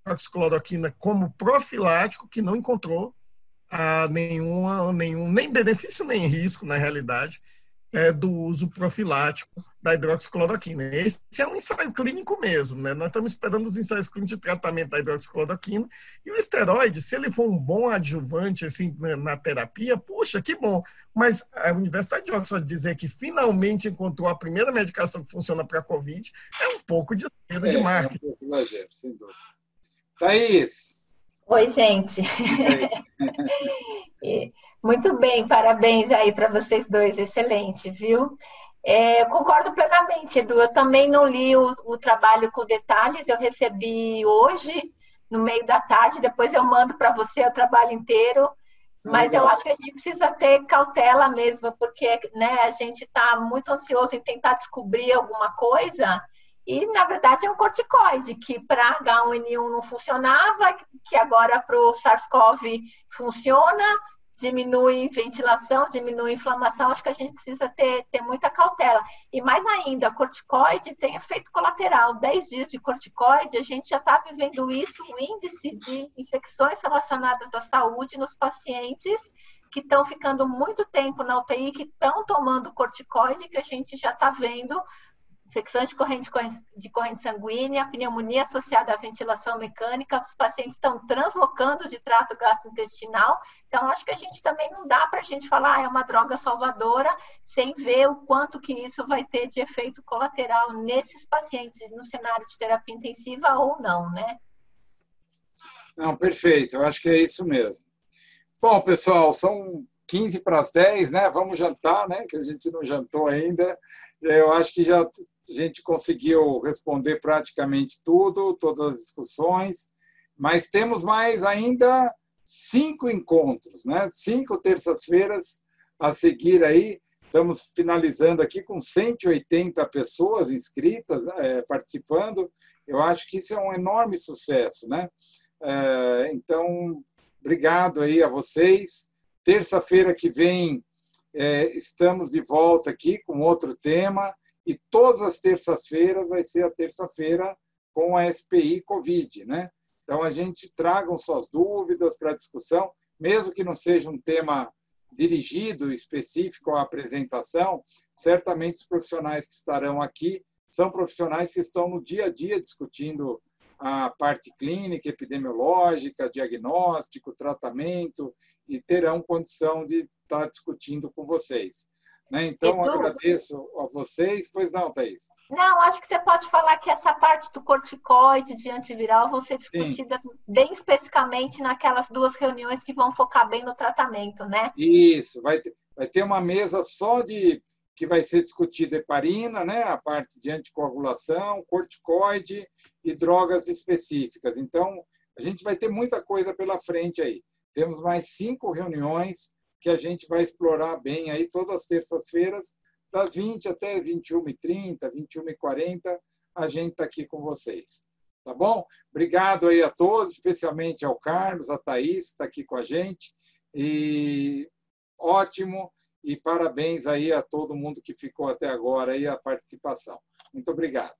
hidroxicloroquina como profilático, que não encontrou nenhum nem benefício nem risco, na realidade, do uso profilático da hidroxicloroquina. Esse é um ensaio clínico mesmo, né? Nós estamos esperando os ensaios clínicos de tratamento da hidroxicloroquina, e o esteroide, se ele for um bom adjuvante assim, na terapia, puxa, que bom. Mas a Universidade de Oxford dizer que finalmente encontrou a primeira medicação que funciona para a Covid é um pouco de exagero de marketing. É um pouco exagero, sem dúvida. Thaís! Oi, gente. Muito bem, parabéns aí para vocês dois, excelente, viu? Eu concordo plenamente, Edu. Eu também não li o trabalho com detalhes, eu recebi hoje, no meio da tarde, depois eu mando para você o trabalho inteiro, mas eu acho que a gente precisa ter cautela mesmo, porque, né, a gente está muito ansioso em tentar descobrir alguma coisa, e, na verdade, é um corticoide, que para H1N1 não funcionava, que agora para o SARS-CoV funciona, diminui ventilação, diminui inflamação. Acho que a gente precisa ter muita cautela. E mais ainda, corticoide tem efeito colateral. 10 dias de corticoide, a gente já está vivendo isso, o índice de infecções relacionadas à saúde nos pacientes que estão ficando muito tempo na UTI, que estão tomando corticoide, que a gente já está vendo infecção de corrente sanguínea, pneumonia associada à ventilação mecânica, os pacientes estão translocando de trato gastrointestinal. Então, acho que a gente também não dá para a gente falar é uma droga salvadora, sem ver o quanto que isso vai ter de efeito colateral nesses pacientes no cenário de terapia intensiva ou não, né? Não, perfeito, eu acho que é isso mesmo. Bom, pessoal, são 15 para as 10, né? Vamos jantar, né? Que a gente não jantou ainda. Eu acho que já a gente conseguiu responder praticamente tudo, todas as discussões, mas temos mais ainda 5 encontros, né? 5 terças-feiras a seguir aí. Estamos finalizando aqui com 180 pessoas inscritas, participando. Eu acho que isso é um enorme sucesso, né? Então, obrigado aí a vocês. Terça-feira que vem estamos de volta aqui com outro tema. E todas as terças-feiras vai ser a terça-feira com a SPI Covid, né? Então, a gente tragam suas dúvidas para a discussão, mesmo que não seja um tema dirigido, específico à apresentação, certamente os profissionais que estarão aqui são profissionais que estão no dia a dia discutindo a parte clínica, epidemiológica, diagnóstico, tratamento, e terão condição de estar discutindo com vocês. Né? Então, Edu, agradeço a vocês. Pois não, Thaís? não, acho que você pode falar que essa parte do corticoide, de antiviral, vão ser Sim. discutidas bem especificamente naquelas 2 reuniões que vão focar bem no tratamento, né? Isso, vai ter uma mesa só que vai ser discutida heparina, né? A parte de anticoagulação, corticoide e drogas específicas. Então, a gente vai ter muita coisa pela frente aí. Temos mais 5 reuniões que a gente vai explorar bem aí todas as terças-feiras, das 20 até 21h30, 21h40, a gente está aqui com vocês. Tá bom? Obrigado aí a todos, especialmente ao Carlos, a Thaís, que está aqui com a gente. E ótimo, e parabéns aí a todo mundo que ficou até agora aí a participação. Muito obrigado.